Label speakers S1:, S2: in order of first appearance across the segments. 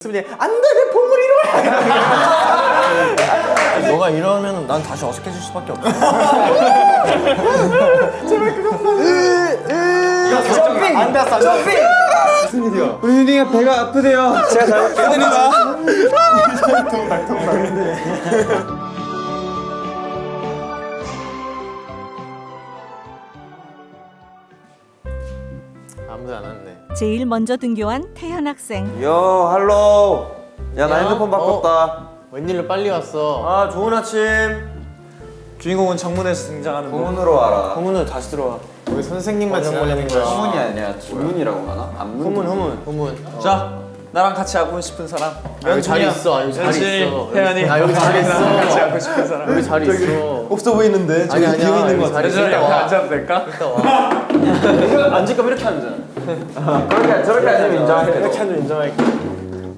S1: 안돼 내 봄을 이뤄야.
S2: 너가 이러면 난 다시 어색해질 수밖에 없어.
S1: 제발 그것만. 점핑 안 됐어. 점핑.
S3: 무슨 일이야? 우리 윤이가 배가 아프대요.
S1: 제가 잘못했습니다.
S2: 아무도 안 왔네.
S4: 제일 먼저 등교한 태현 학생.
S3: 요 할로. 야 나 핸드폰 바꿨다.
S2: 웬일로 빨리 왔어?
S3: 아 좋은 아침.
S1: 주인공은 정문에서 등장하는 거.
S3: 후문으로 와라.
S2: 후문으로 다시 들어와. 우리 선생님만 지나가는 거야.
S3: 후문이 아니라 주문이라고 하나? 안문.
S2: 후문.
S1: 자, 나랑 같이 하고 싶은 사람.
S2: 여기 자리 있어. 여기 자리 있어.
S1: 태연이.
S2: 아 여기 자리 있어.
S1: 나랑 같이 하고 싶은 사람.
S2: 여기 자리 있어.
S3: 없어 보이는데.
S2: 아니 아니야.
S3: 비어 있는 거
S2: 여기
S3: 같아.
S2: 자리 있어.
S1: 옆에
S2: 와.
S1: 앉아도 될까?
S3: 앉을 거면 이렇게 앉아. 그렇게 저렇게 앉으면 인정할게.
S2: 이렇게 하면 인정할게.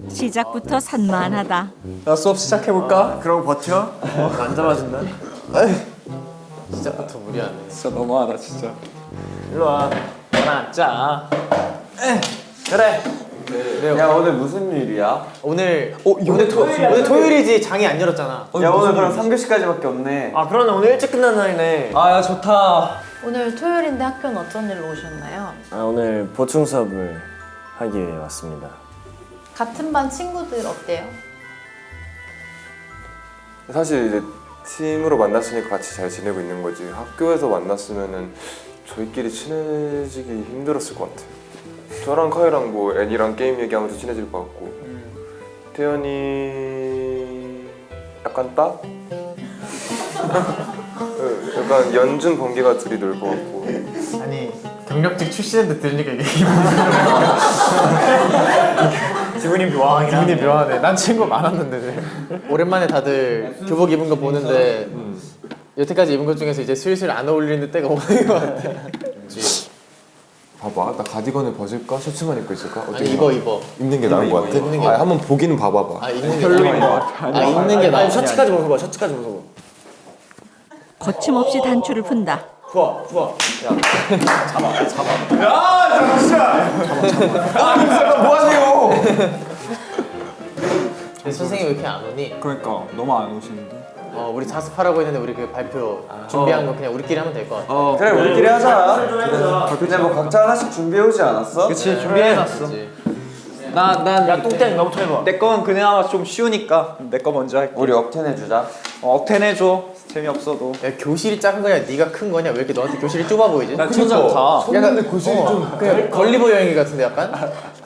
S4: 시작부터 산만하다.
S1: 나 수업 시작해볼까?
S3: 그럼 버텨.
S2: 안 잡아준다. 시작부터 무리하네.
S1: 진짜 너무하다 진짜.
S2: 일로 와.
S1: 너나 앉자.
S2: 그래.
S3: 야 오늘 무슨 일이야?
S2: 오늘 오늘 토요일이지. 장이 안 열었잖아.
S3: 야 오늘 그럼 3교시까지밖에 없네.
S2: 아 그러네. 오늘 일찍 끝난 날이네.
S1: 아, 야 좋다.
S5: 오늘 토요일인데 학교는 어쩐 일로 오셨나요?
S6: 아, 오늘 보충 수업을 하기 위해 왔습니다.
S5: 같은 반 친구들 어때요?
S7: 사실 이제 팀으로 만났으니까 같이 잘 지내고 있는 거지. 학교에서 만났으면은 저희끼리 친해지기 힘들었을 것 같아요. 저랑 카이랑 뭐 애니랑 게임 얘기하면서 친해질 것 같고 태연이 약간 따? 약간 연준 번개가 둘이 놀 것 같고.
S2: 아니 경력직 출신인데 들으니까 이게
S1: 기분이 묘하긴
S2: 기분이 묘하네. 난 친구 많았는데. 오랜만에 다들 교복 입은 거 보는데 여태까지 입은 것 중에서 이제 슬슬 안 어울리는 때가 오는 것 같아.
S7: 봐봐, 나 가디건을 벗을까? 셔츠만 입고 있을까?
S2: 아니 입어.
S7: 입는 게 나은 것 같아.
S2: 입는 게
S7: 아, 한번 보기는 봐봐봐.
S2: 아 입는 게 별로인 것 같아. 아 입는 게 나아.
S6: 셔츠까지 벗어봐. 셔츠까지 벗어봐.
S4: 거침없이 단추를 푼다.
S3: 좋아.
S1: 뭐 하세요?
S2: 선생님 왜 이렇게 안 오니?
S1: 그러니까 너무 안 오시는데.
S2: 우리 자습하라고 했는데 우리 그 발표 준비한 거 그냥 우리끼리 하면 될 것 같아.
S3: 그래 우리끼리 하자. 근데 뭐 각자 하나씩 준비해 오지 않았어?
S1: 그치 준비해놨어. 난
S2: 똥땡 너부터 해봐.
S1: 내 건 그나마 좀 쉬우니까 내 거 먼저 할게.
S3: 우리 억텐 해주자.
S1: 억텐 해줘. 재미없어도.
S2: 야 교실이 작은 거냐 네가 큰 거냐 왜 이렇게 너한테 교실이 좁아 보이지?
S1: 나 천장다.
S2: 약간 교실이 좀 그냥 걸리버 여행기 같은데 약간?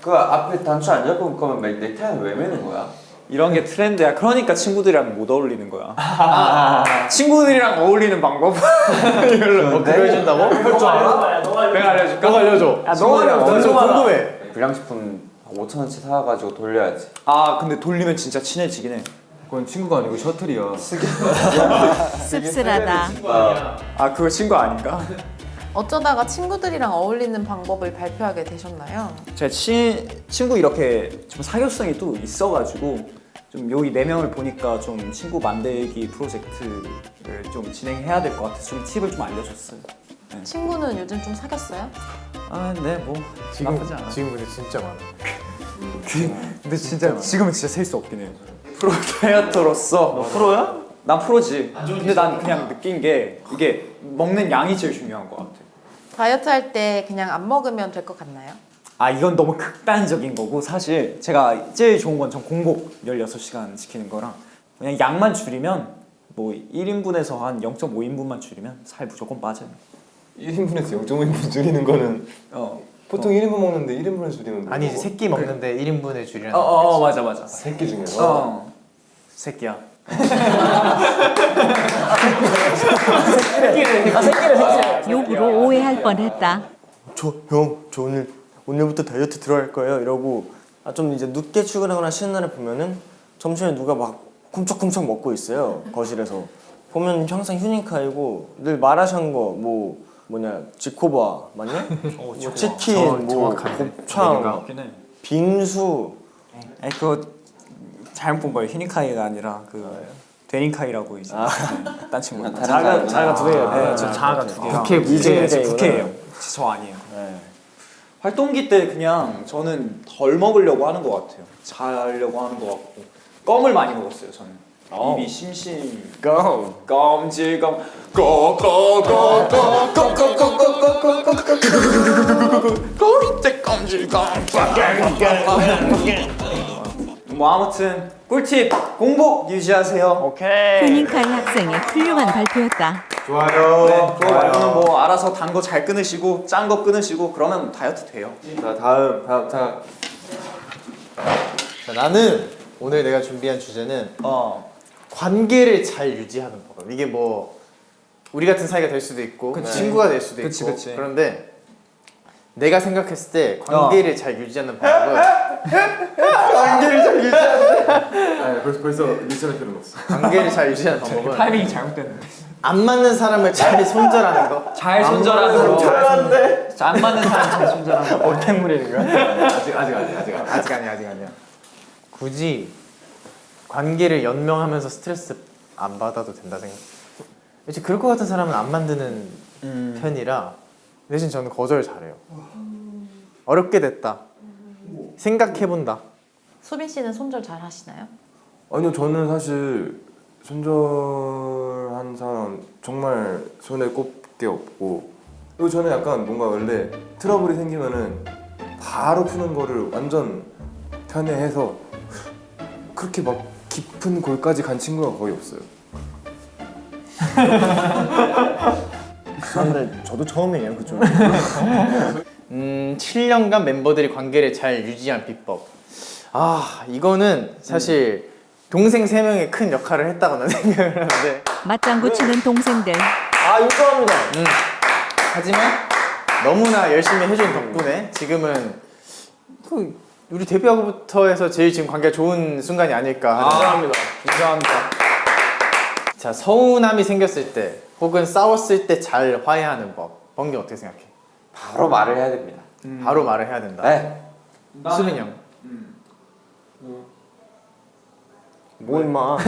S3: 그 앞에 단추 안 잡고 거면 넥타이는 왜 매는 거야?
S1: 이런 게 트렌드야. 그러니까 친구들이랑 못 어울리는 거야. 친구들이랑 어울리는 방법. 이걸로.
S2: 그거 해준다고? 할 줄 알아?
S1: 내가 알려줄까?
S2: 너가 알려줘.
S1: 야, 너가 알려줘.
S2: 나 좀 궁금해.
S3: 불량식품 5,000원치 사가지고 돌려야지.
S1: 아 근데 돌리면 진짜 친해지긴 해.
S7: 그건 친구가 아니고 셔틀이야.
S4: 씁쓸하다.
S1: 아 그거 친구 아닌가?
S5: 어쩌다가 친구들이랑 어울리는 방법을 발표하게 되셨나요?
S1: 제 친구 이렇게 좀 사교성이 또 있어가지고 좀 여기 4명을 보니까 좀 친구 만들기 프로젝트를 좀 진행해야 될 것 같아서 좀 팁을 좀 알려줬어요.
S5: 친구는 요즘 좀 사귀었어요?
S1: 아 네 뭐 나쁘지 않아.
S2: 지금 근데 진짜 많아.
S1: 근데 진짜 지금은 진짜 셀 수 없긴 해. 프로 다이어터로서 너 프로야? 난 프로지. 근데 난 그냥 느낀 게 이게 먹는 양이 제일 중요한 것 같아.
S5: 다이어트 할 때 그냥 안 먹으면 될 것 같나요?
S1: 아 이건 너무 극단적인 거고 사실 제가 제일 좋은 건 전 공복 16시간 지키는 거랑 그냥 양만 줄이면 뭐 1인분에서 한 0.5인분만 줄이면 살 무조건 빠져요.
S7: 1인분에서 0.5인분 줄이는 거는 보통 1인분 먹는데 1인분을 줄이면
S2: 아니 이제 새끼 먹는데 1인분을 줄이라는
S1: 맞아.
S7: 새끼 중에서
S1: 새끼야.
S4: 욕으로 오해할 뻔했다.
S6: 저 오늘부터 다이어트 들어갈 거예요. 이러고 좀 이제 늦게 출근하거나 쉬는 날에 보면은 점심에 누가 막 쿰척쿰척 먹고 있어요. 거실에서 보면 항상 휴닝카이고 늘 마라샹궈 뭐냐 지코바 맞냐? 뭐 치킨 곱창 빙수.
S1: 아니 그거 잘못 본 거예요. 휴닝카이가 아니라 그 데닝카이라고 이제 딴 친구.
S6: 자가 두 개예요.
S1: 네, 저 자아가 두 개.
S2: 국회
S1: 이제
S6: 이제
S1: 국회예요. 저 아니에요. 활동기 때 그냥 저는 덜 먹으려고 하는 것 같아요. 자려고 하는 것 같고 껌을 많이 먹었어요. 저는 입이 심심. 껌질껌 뭐 아무튼 꿀팁 공복 유지하세요.
S4: 휴닝카이 학생의 훌륭한 발표였다.
S2: 좋아요.
S1: 네, 그거 말고는 뭐 알아서 단 거 잘 끊으시고 짠 거 끊으시고 그러면 다이어트 돼요.
S7: 자 다음 자
S2: 자, 나는 오늘 내가 준비한 주제는 관계를 잘 유지하는 법. 이게 뭐 우리 같은 사이가 될 수도 있고 친구가 될 수도
S1: 그치,
S2: 있고
S1: 그치.
S2: 그런데 내가 생각했을 때 관계를 잘 유지하는 방법은 관계를 잘 유지하는
S7: 아니 벌써 미션을 들어놨어.
S2: 관계를 잘 유지하는 방법은
S1: 타이밍이 잘못됐는데.
S2: 안 맞는 사람을 잘 손절하는 거.
S1: 잘 손절하는 거. 잘하는데. 안 맞는 사람 잘 손절하는 거.
S6: 올탱물이는 거야?
S2: 아직 아니야. 굳이 관계를 연명하면서 스트레스 안 받아도 된다 생각. 이제 그럴 것 같은 사람은 안 만드는 편이라 대신 저는 거절 잘해요. 어렵게 됐다. 생각해본다.
S5: 수빈 씨는 손절 잘 하시나요?
S7: 아니요 저는 사실 손절한 사람 정말 손에 꼽게 없고 그리고 저는 약간 뭔가 원래 트러블이 생기면은 바로 푸는 거를 완전 편해해서 그렇게 막 깊은 골까지 간 친구가 거의 없어요.
S6: 근데 저도 처음이에요 그쪽.
S2: 7년간 멤버들이 관계를 잘 유지한 비법. 아 이거는 사실 동생 3명이 큰 역할을 했다고 생각을 하는데
S4: 맞장구 치는 동생들.
S6: 아 인정합니다.
S2: 하지만 너무나 열심히 해준 덕분에 지금은 우리 데뷔하고부터 해서 제일 지금 관계가 좋은 순간이 아닐까.
S1: 인정합니다.
S2: 자 서운함이 생겼을 때 혹은 싸웠을 때 잘 화해하는 법. 번개 어떻게 생각해?
S3: 바로 말을 해야 됩니다.
S2: 바로 말을 해야 된다.
S3: 네.
S2: 수빈이 형.
S6: 뭐 임마.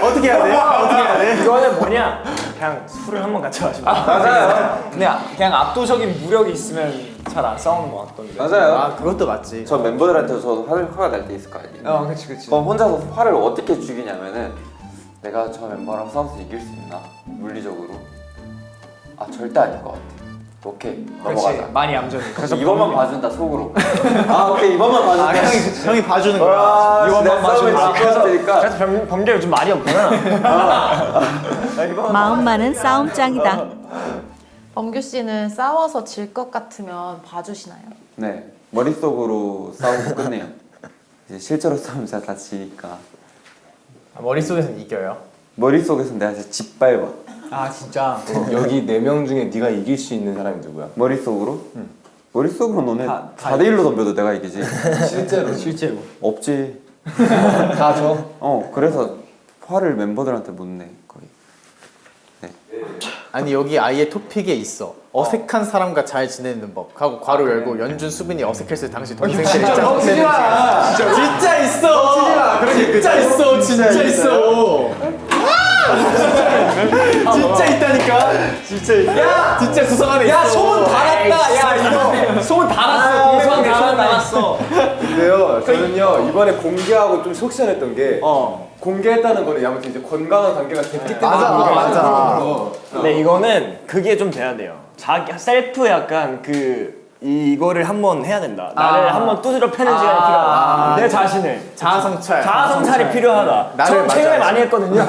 S2: 어떻게 해야 돼? 어떻게 해야 돼?
S6: 이거는 뭐냐? 그냥 술을 한번 같이 마시면.
S3: 맞아요.
S1: 근데 그냥 압도적인 무력이 있으면 잘 안 싸우는 것 같던데.
S3: 맞아요.
S2: 아 그것도 맞지.
S3: 저 멤버들한테 저도 화가 날 때 있을 거 아니에요.
S1: 그치 그치.
S3: 그럼 혼자서 화를 어떻게 죽이냐면은 내가 저 멤버랑 싸워서 이길 수 있나? 물리적으로? 아 절대 아닐 것 같아. 오케이
S1: 그렇지.
S3: 넘어가자.
S1: 많이 얌전히.
S3: 그래서 이번만 봐준다 속으로. 아 오케이 이번만 봐준다.
S2: 아 형이 봐주는 거야.
S3: 와
S1: 이번만 봐준다.
S3: 그래서
S6: 그래서 범계 요즘 말이 없구나.
S4: 마음 많은 싸움짱이다.
S5: 범규 씨는 싸워서 질 것 같으면 봐주시나요?
S3: 네 머릿속으로 싸우고 끝내요. 이제 실제로 싸우면 제가 다 지니까
S2: 머릿속에서는 이겨요.
S3: 머릿속에서 내가 진짜 짓밟아.
S1: 아 진짜.
S7: 여기 4명 중에 네가 이길 수 있는 사람이 누구야?
S3: 머릿속으로? 머릿속으로 너네
S1: 다
S3: 4대1로 덤벼도 내가 이기지.
S1: 실제로.
S3: 없지.
S1: 다 줘.
S3: 그래서 화를 멤버들한테 못 내 거의.
S2: 아니 여기 아예 토픽에 있어. 어색한 사람과 잘 지내는 법. 하고 괄호 열고 연준 수빈이 어색했을 당시 동생들이 있잖아. 진짜 있어. 진짜 있어. 진짜 있어. 진짜 있다니까. 진짜 있어. 진짜 구성 안에 있어.
S1: 야 소문 다 났다. 야 이거 소문 다 났어. 소문 다 났어.
S7: 근데요 저는요 이번에 공개하고 좀 속상했던 게 공개했다는 거는 아무튼 이제 건강한 관계가 됐기 때문에
S2: 맞아.
S6: 근데 이거는 그게 좀 돼야 돼요. 자기 셀프 약간 이거를 한번 해야 된다. 나를 한번 두드려 패는 시간이 필요하다. 내 자신을 자아성찰이 필요하다.
S2: 나를
S6: 저 최근에
S2: 맞아야지.
S6: 많이 했거든요.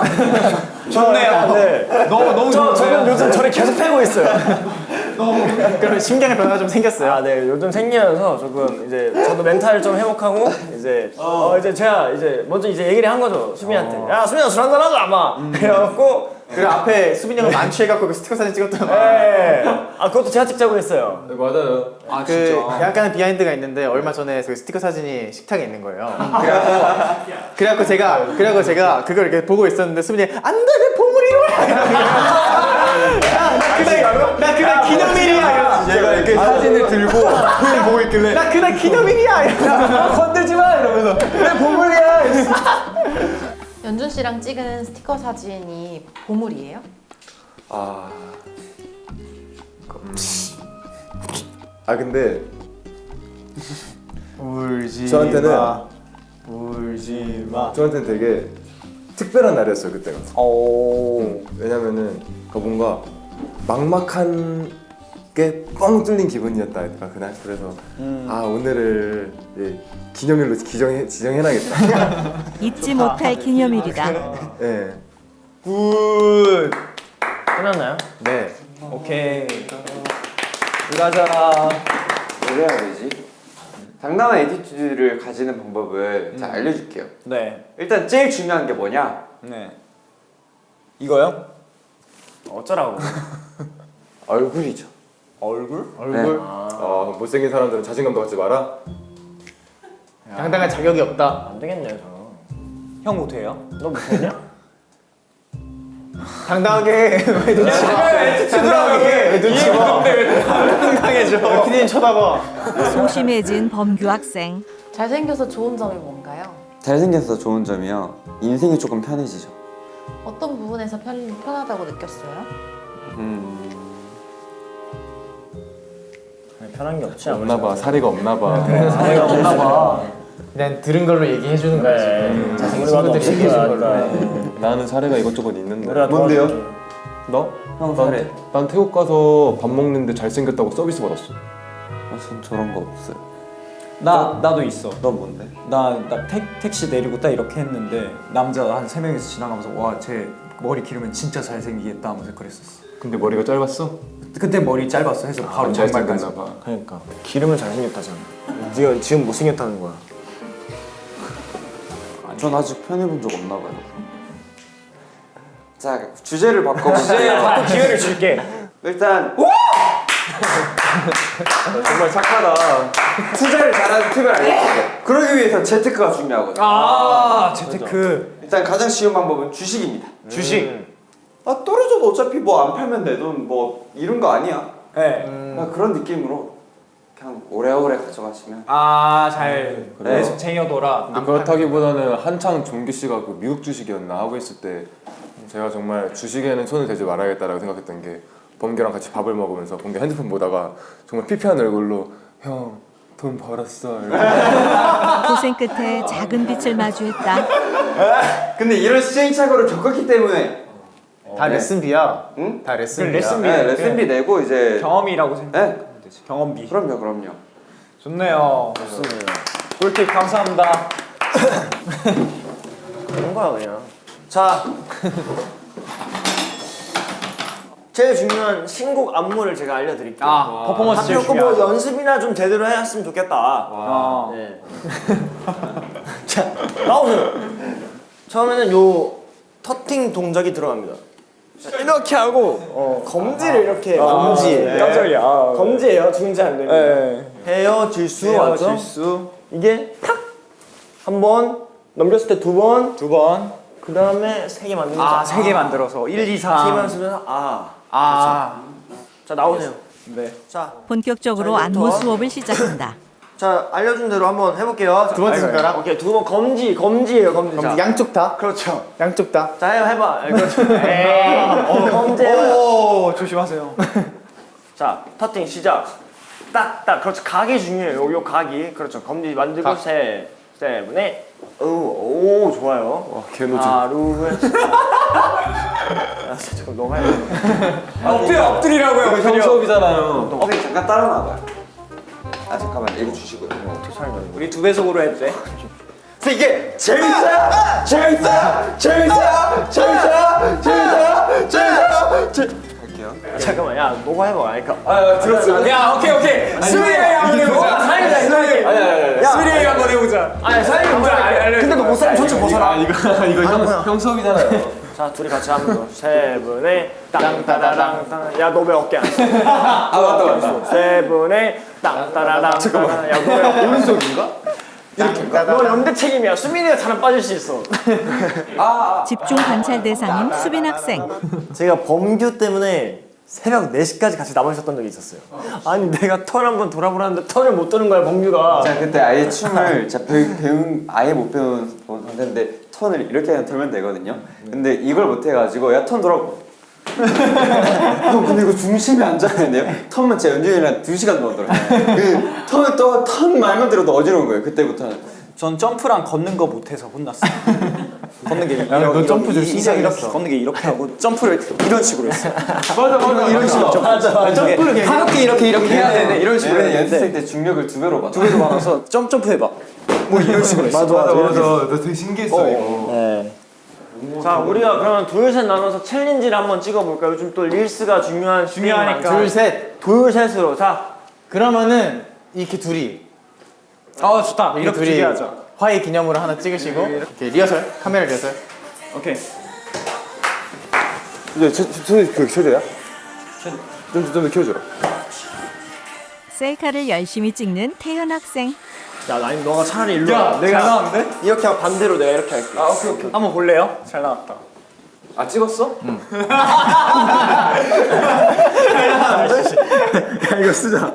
S6: 좋네요. 네. 너무 저는 요즘 저를 계속 패고 있어요.
S2: 그럼 심경의 변화가 좀 생겼어요.
S6: 아, 네. 요즘 생기면서 조금 이제 저도 멘탈을 좀 회복하고 이제 이제 제가 이제 먼저 이제 얘기를 한 거죠 수빈이한테. 야 수빈아 술 한잔 하자 아마. 그래갖고
S2: 그리고 앞에 수빈이 형을 만취해갖고 그 스티커 사진 찍었던
S6: 네. 아 그것도 제가 찍자고 했어요.
S7: 맞아요.
S1: 아
S2: 그
S1: 진짜.
S2: 약간의 비하인드가 있는데 얼마 전에 그 스티커 사진이 식탁에 있는 거예요. 그래갖고 제가 그걸 이렇게 보고 있었는데 수빈이 안돼 내 보물이로. 나 그날 기념일이야.
S7: 얘가 이렇게 사진을 들고 그걸 보고 있길래
S2: 나 그날 기념일이야.
S6: 건들지 마 이러면서 내 보물이야.
S5: 연준 씨랑 찍은 스티커 사진이 보물이에요?
S7: 아 근데
S2: 울지
S7: 저한테는-
S2: 울지 마.
S7: 저한테는 되게 특별한 날이었어요 그때가.
S1: 오.
S7: 왜냐면은 그 뭔가 막막한 게 뻥 뚫린 기분이었다 할까 그날. 그래서 아 오늘을 기념일로 지정해놔야겠다.
S4: 잊지 못할 기념일이다.
S7: 예.
S1: 굿.
S2: 끝났나요?
S7: 네.
S1: 오케이. 들어가자.
S3: 뭘 해야 되지? 당당한 에티튜드를 가지는 방법을 자 알려줄게요.
S1: 네.
S3: 일단 제일 중요한 게 뭐냐?
S1: 네. 이거요?
S2: 어쩌라고?
S3: 얼굴이죠.
S1: 얼굴?
S2: 얼굴?
S7: 못생긴 사람들은 자신감도 갖지 마라.
S2: 당당할 자격이 없다.
S6: 안 되겠네요 저.
S1: 형 못해요?
S6: 너 못했냐?
S2: 당당하게 왜 눈치 봐? 당당하게 왜 눈치 봐? 당당해져. 피디님 쳐다봐.
S4: 소심해진 범규 학생.
S5: 잘생겨서 좋은 점이 뭔가요?
S3: 잘생겨서 좋은 점이요. 인생이 조금 편해지죠.
S5: 어떤 부분에서 편하다고 느꼈어요?
S6: 편한 게 없지
S7: 없나봐. 사리가 없나봐.
S6: 사이가 없나 봐.
S2: 그냥 들은 걸로 얘기해 주는 거야 지금. 잘생긴 친구들이 얘기해 주는 걸로.
S7: 나는 사례가 이것저것 있는데.
S6: 뭔데요?
S7: 너?
S3: 형 사례.
S7: 난 태국 가서 밥 먹는데 잘생겼다고 서비스 받았어.
S3: 전 저런 거 없어요.
S1: 나도 있어.
S3: 너 뭔데?
S1: 나 택시 내리고 딱 이렇게 했는데 남자 한 3명이서 지나가면서 와 쟤 머리 기르면 진짜 잘생기겠다 하면서 그랬었어.
S7: 근데 머리가 짧았어?
S1: 그때 머리 짧았어 해서 바로 장발까지.
S7: 잘생겼나봐.
S6: 그러니까 기르면 잘생겼다잖아. 네가 지금 못생겼다는 거야.
S3: 전 아직 편해본 적 없나 봐요. 자 주제를 바꿔보세요.
S1: 주제 바꿔 기회를 줄게.
S3: 일단
S7: 정말 착하다.
S3: 투자를 잘하는 팁을 알려줄게요. 그러기 위해서 재테크가 중요하거든요.
S1: 아 재테크.
S3: 일단 가장 쉬운 방법은 주식입니다.
S1: 주식.
S3: 아 떨어져도 어차피 뭐 안 팔면 내 돈 뭐 이런 거 아니야.
S1: 네.
S3: 그런 느낌으로 그냥 오래오래 가져가시면
S1: 아잘
S3: 그래요?
S1: 계속 쟁여둬라.
S7: 근데 그렇다기보다는 한창 종규 씨가 그 미국 주식이었나 하고 있을 때 제가 정말 주식에는 손을 대지 말아야겠다라고 생각했던 게 범규랑 같이 밥을 먹으면서 범규 핸드폰 보다가 정말 피폐한 얼굴로 형 돈 벌었어.
S4: 고생 끝에 작은 빛을 마주했다.
S3: 근데 이런 시행착오를 겪었기 때문에
S2: 다 레슨비야.
S3: 응?
S2: 다 레슨비야.
S1: 레슨비.
S3: 네, 레슨비 내고 이제
S1: 경험이라고 생각하면
S3: 네?
S1: 되지. 경험비.
S3: 그럼요.
S1: 좋네요. 좋습니다. 꿀팁 감사합니다.
S6: 그런 거야 그냥. 자, 제일 중요한 신곡 안무를 제가 알려드릴게요.
S1: 퍼포먼스 제일
S6: 뭐
S1: 중요하죠.
S6: 연습이나 좀 제대로 해왔으면 좋겠다. 네. 자, 나오세요. 처음에는 요 터팅 동작이 들어갑니다. 자, 이렇게 하고 검지를 이렇게 검지.
S1: 깜짝이야.
S6: 검지예요. 중지 안 됩니다.
S1: 네.
S6: 헤어질 수 맞죠?
S1: 질수
S6: 이게 탁! 한 번 넘겼을 때 두 번,
S1: 두 번.
S6: 그 다음에 세 개 만들면서
S1: 3개 만들어서 1, 2, 3.
S6: 세 개 만들면서 자 나오세요.
S1: 네.
S6: 자,
S4: 본격적으로
S6: 자, 이제부터.
S4: 안무 수업을 시작한다.
S6: 자 알려준 대로 한번 해볼게요.
S2: 두 번째 손가락?
S6: 오케이 두 번 검지예요 검지.
S2: 그럼 양쪽 다?
S6: 그렇죠.
S2: 양쪽 다.
S6: 자 해봐. 그렇죠. 검지.
S1: 오 조심하세요.
S6: 자 터팅 시작. 딱 그렇죠. 각이 중요해요. 요 각이 그렇죠. 검지 만들고 세 넷. 오 좋아요.
S7: 와 개노지.
S6: 하루에. 잠깐 너무 해야 돼.
S1: 엎드리라고요.
S7: 형 수업이잖아요.
S3: 선생님 잠깐 따라 나와봐요. 아 잠깐만 이거 주시고요.
S1: 우리 두 배속으로 해도 돼?
S3: 근데 이게 재밌어요. 할게요.
S6: 잠깐만 야 너가 해봐. 그러니까
S3: 들었어요.
S1: 야 오케이. 수리에 한번 해보자. 수리에 한번 해보자.
S6: 아니 사장님 뭐야? 근데 너 못 살면 저쪽 벗어라.
S7: 이거 형 수업이잖아요.
S6: 자 둘이 같이 하면 세븐에 땅따라랑 야너 왜 어깨 안 써?
S3: 맞다.
S6: 세븐에 땅따라랑 잠깐만 야너 왜 어깨 오른쪽인가? 너 연대 책임이야. 수민이가 잘안 빠질 수 있어.
S4: 집중 관찰 대상인 수빈 학생.
S6: 제가 범규 때문에 새벽 4시까지 같이 남아 있었던 적이 있었어요. 아니 내가 턴 한번 돌아보라는데 턴을 못 도는 거야 범규가.
S3: 제가 그때 아예 춤을 제가 아예 못 배운 상태인데 턴을 이렇게 그냥 돌면 되거든요. 근데 이걸 못 해가지고 야 턴 돌아보. 형 근데 이거 중심에 앉아야 돼요? 턴만 제 연준이랑 2시간 넘었더라고요. 그 턴 말만 들어도 어지러운 거예요. 그때부터는.
S1: 전 점프랑 걷는 거 못해서 혼났어요. 걷는 게
S2: 너 점프 좀 신기하겠어.
S1: 걷는 게 이렇게 하고 점프를 이런 식으로 했어요.
S2: 맞아.
S1: 이런 식으로 맞아. 점프를
S3: 가볍게 이렇게 해야 되는데 이런 식으로
S1: 네,
S3: 연습생 때 중력을 2배로 받아.
S1: 2배로 받아서 점프 해봐. 뭐 이런 식으로 했어.
S7: 맞아. 나 되게 신기했어 이거.
S6: 네. 자, 우리가 그러면 둘 셋 나눠서 챌린지를 한번 찍어볼까요? 요즘 또 릴스가 중요하니까.
S2: 둘, 셋.
S6: 둘 셋으로. 자,
S2: 그러면은 이렇게 둘이
S1: 아 좋다.
S2: 이렇게
S1: 이렇게
S2: 둘이
S1: 두개 하자.
S2: 화해 기념으로 하나 찍으시고 이렇게 리허설, 카메라 리허설.
S1: 오케이.
S7: 이제 손이 그렇게 켜져요? 좀 켜줘라.
S4: 셀카를 열심히 찍는 태현 학생.
S6: 야, 나인 너가 차라리 일로
S1: 야,
S6: 와.
S1: 내가 나왔는데?
S6: 이렇게 하고 반대로 내가 이렇게 할게.
S1: 아 오케이. 한번 볼래요? 잘 나왔다.
S3: 아 찍었어?
S6: 야, 이거 쓰자.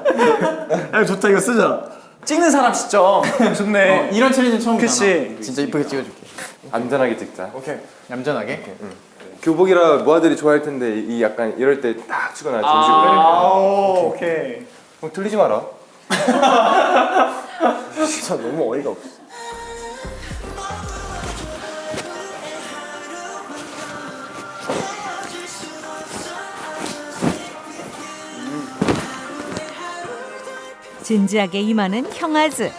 S6: 야, 좋다. 이거 쓰자.
S1: 찍는 사람 진짜 좋네.
S2: 이런 챌린지 처음이잖아.
S1: 그치.
S2: 진짜 이쁘게 찍어줄게.
S7: 안전하게 찍자.
S6: 오케이.
S2: 얌전하게.
S7: 교복이라 모아들이 좋아할 텐데 이 약간 이럴 때 딱 찍어놔 정식으로.
S1: 오케이.
S7: 형 틀리지 마라.
S6: 진짜 너무 어이가 없어.
S4: 진지하게 임하는 형아즈.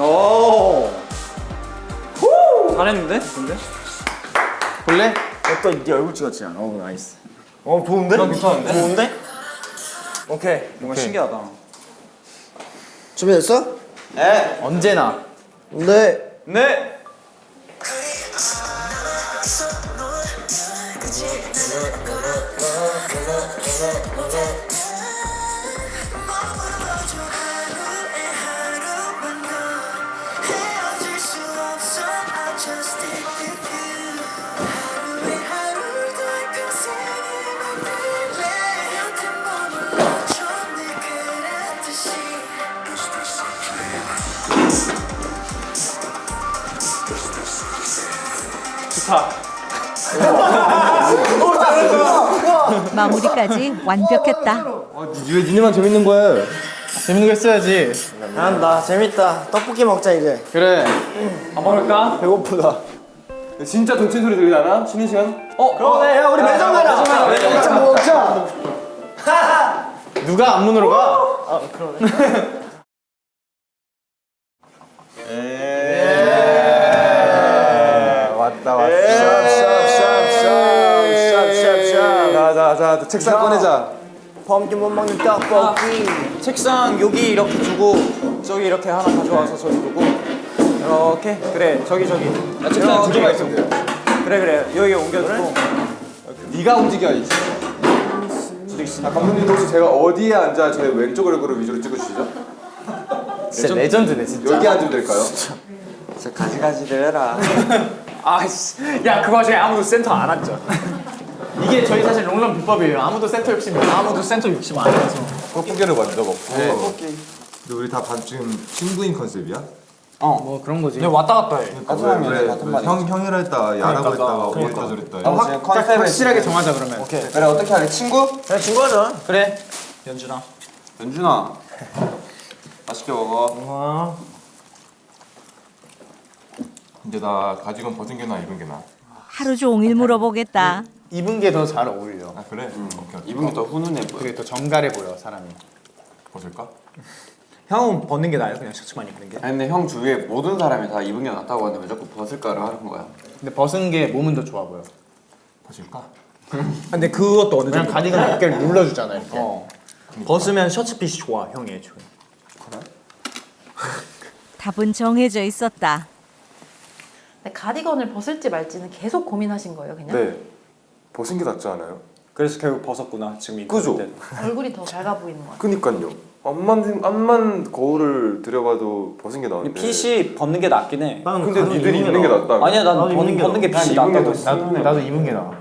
S1: 오. 잘했는데? 근데?
S2: 볼래?
S6: 네 얼굴 찍었지 않아? 나이스. 좋은데?
S1: 괜찮은데?
S6: 좋은데? 오케이.
S1: 뭔가 신기하다.
S6: 준비됐어?
S2: 언제나.
S6: 네.
S1: 네. 좋다.
S4: 마무리까지 완벽했다.
S7: 왜 니네만 재밌는 거야?
S2: 재밌는 거 했어야지.
S6: 잘한다. 재밌다. 떡볶이 먹자 이제.
S2: 그래.
S1: 밥 먹을까?
S6: 배고프다.
S7: 진짜 동체 소리 들리잖아? 쉬는 시간?
S6: 그러네. 야, 우리 매점 가자. 매점 먹자.
S2: 누가 앞문으로 가?
S7: 왔다.
S6: 샵샵샵샵샵샵.
S7: 자, 책상 꺼내자.
S6: 펌킨 못 먹는 떡볶이.
S1: 책상 여기 이렇게 두고 저기 이렇게 하나 가져와서 저기 두고 이렇게 그래 저기
S3: 야 책상 2개만 있으면 돼요.
S1: 그래 여기 옮겨두고
S7: 네가 움직여야지. 아, 감독님 혹시 제가 어디에 앉아 제 왼쪽 얼굴을 위주로 찍어주시죠?
S2: 진짜 레전드네 진짜.
S7: 여기 앉으면 될까요?
S3: 저 가지가지를 해라.
S1: 아씨 야 그 와중에 아무도 센터 안 앉죠.
S2: 이게 저희 사실 롱런 비법이에요. 아무도 센터 욕심 없어.
S1: 아무도 센터 욕심 안 해서.
S7: 떡볶이를 먼저 먹고.
S3: 떡볶이.
S7: 근데 우리 다 지금 친구인 컨셉이야?
S2: 뭐 그런 거지.
S1: 그냥 왔다 갔다 해.
S3: 같은 놈이네 같은 말이.
S7: 형이라 했다 야라고 했다가 오했다 저랬다.
S3: 지금 컨셉을
S2: 확실하게 정하자 그러면.
S1: 오케이
S3: 그래 어떻게 하래? 친구?
S6: 그냥 친구하자.
S1: 그래 연준아.
S3: 연준아 맛있게 먹어.
S7: 이제 나 가지건 벗은 게 나 입은 게 나.
S4: 하루 종일 물어보겠다.
S2: 입은 게 더 잘 어울려.
S7: 아 그래? 오케이.
S3: 입은 게 더 훈훈해 보여.
S2: 그게 더 정갈해 보여 사람이.
S7: 벗을까?
S1: 형은 벗는 게 나아요? 그냥 셔츠만 입는 게?
S3: 아니 근데 형 주위에 모든 사람이 다 입은 게 낫다고 하는데 왜 자꾸 벗을까를 하는 거야?
S2: 근데 벗은 게 몸은 더 좋아 보여.
S7: 벗을까?
S1: 근데 그것도 어느
S2: 그냥
S1: 정도.
S2: 가디건 어깨를 눌러주잖아 이렇게.
S1: 벗으면 셔츠핏이 좋아 형이 애초에.
S4: 답은 정해져 있었다.
S5: 근데 가디건을 벗을지 말지는 계속 고민하신 거예요, 그냥?
S7: 네. 벗은 게 낫지 않아요?
S1: 그래서 결국 벗었구나 지금 이
S7: 그죠?
S1: 때.
S5: 얼굴이 더 밝아 보이는 것 같아요.
S7: 그니까요. 앞만 거울을 들여봐도 벗은 게 나은데.
S1: 핏이 벗는 게 낫긴 해.
S7: 근데 니들이 입는 게 낫다.
S1: 아니야 난 벗는 게 핏이 낫다고 했어.
S2: 나도 입은 게 나아.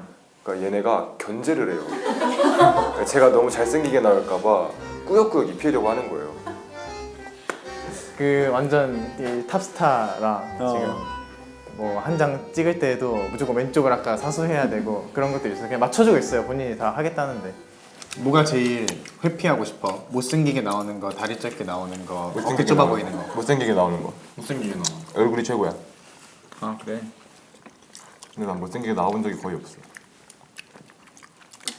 S7: 그러니까 얘네가 견제를 해요. 그러니까 제가 너무 잘생기게 나올까봐 꾸역꾸역 입히려고 하는 거예요.
S2: 그 완전 이 탑스타랑 지금 뭐 한 장 찍을 때에도 무조건 왼쪽을 아까 사수해야 되고 그런 것도 있어요. 그냥 맞춰주고 있어요. 본인이 다 하겠다는데. 뭐가 제일 회피하고 싶어? 못생기게 나오는 거, 다리 짧게 나오는 거, 어깨 좁아 보이는 거.
S7: 못생기게 나오는 거.
S2: 못생기게 나오는 거.
S7: 얼굴이 최고야.
S1: 아 그래?
S7: 근데 난 못생기게 나와본 적이 거의 없어.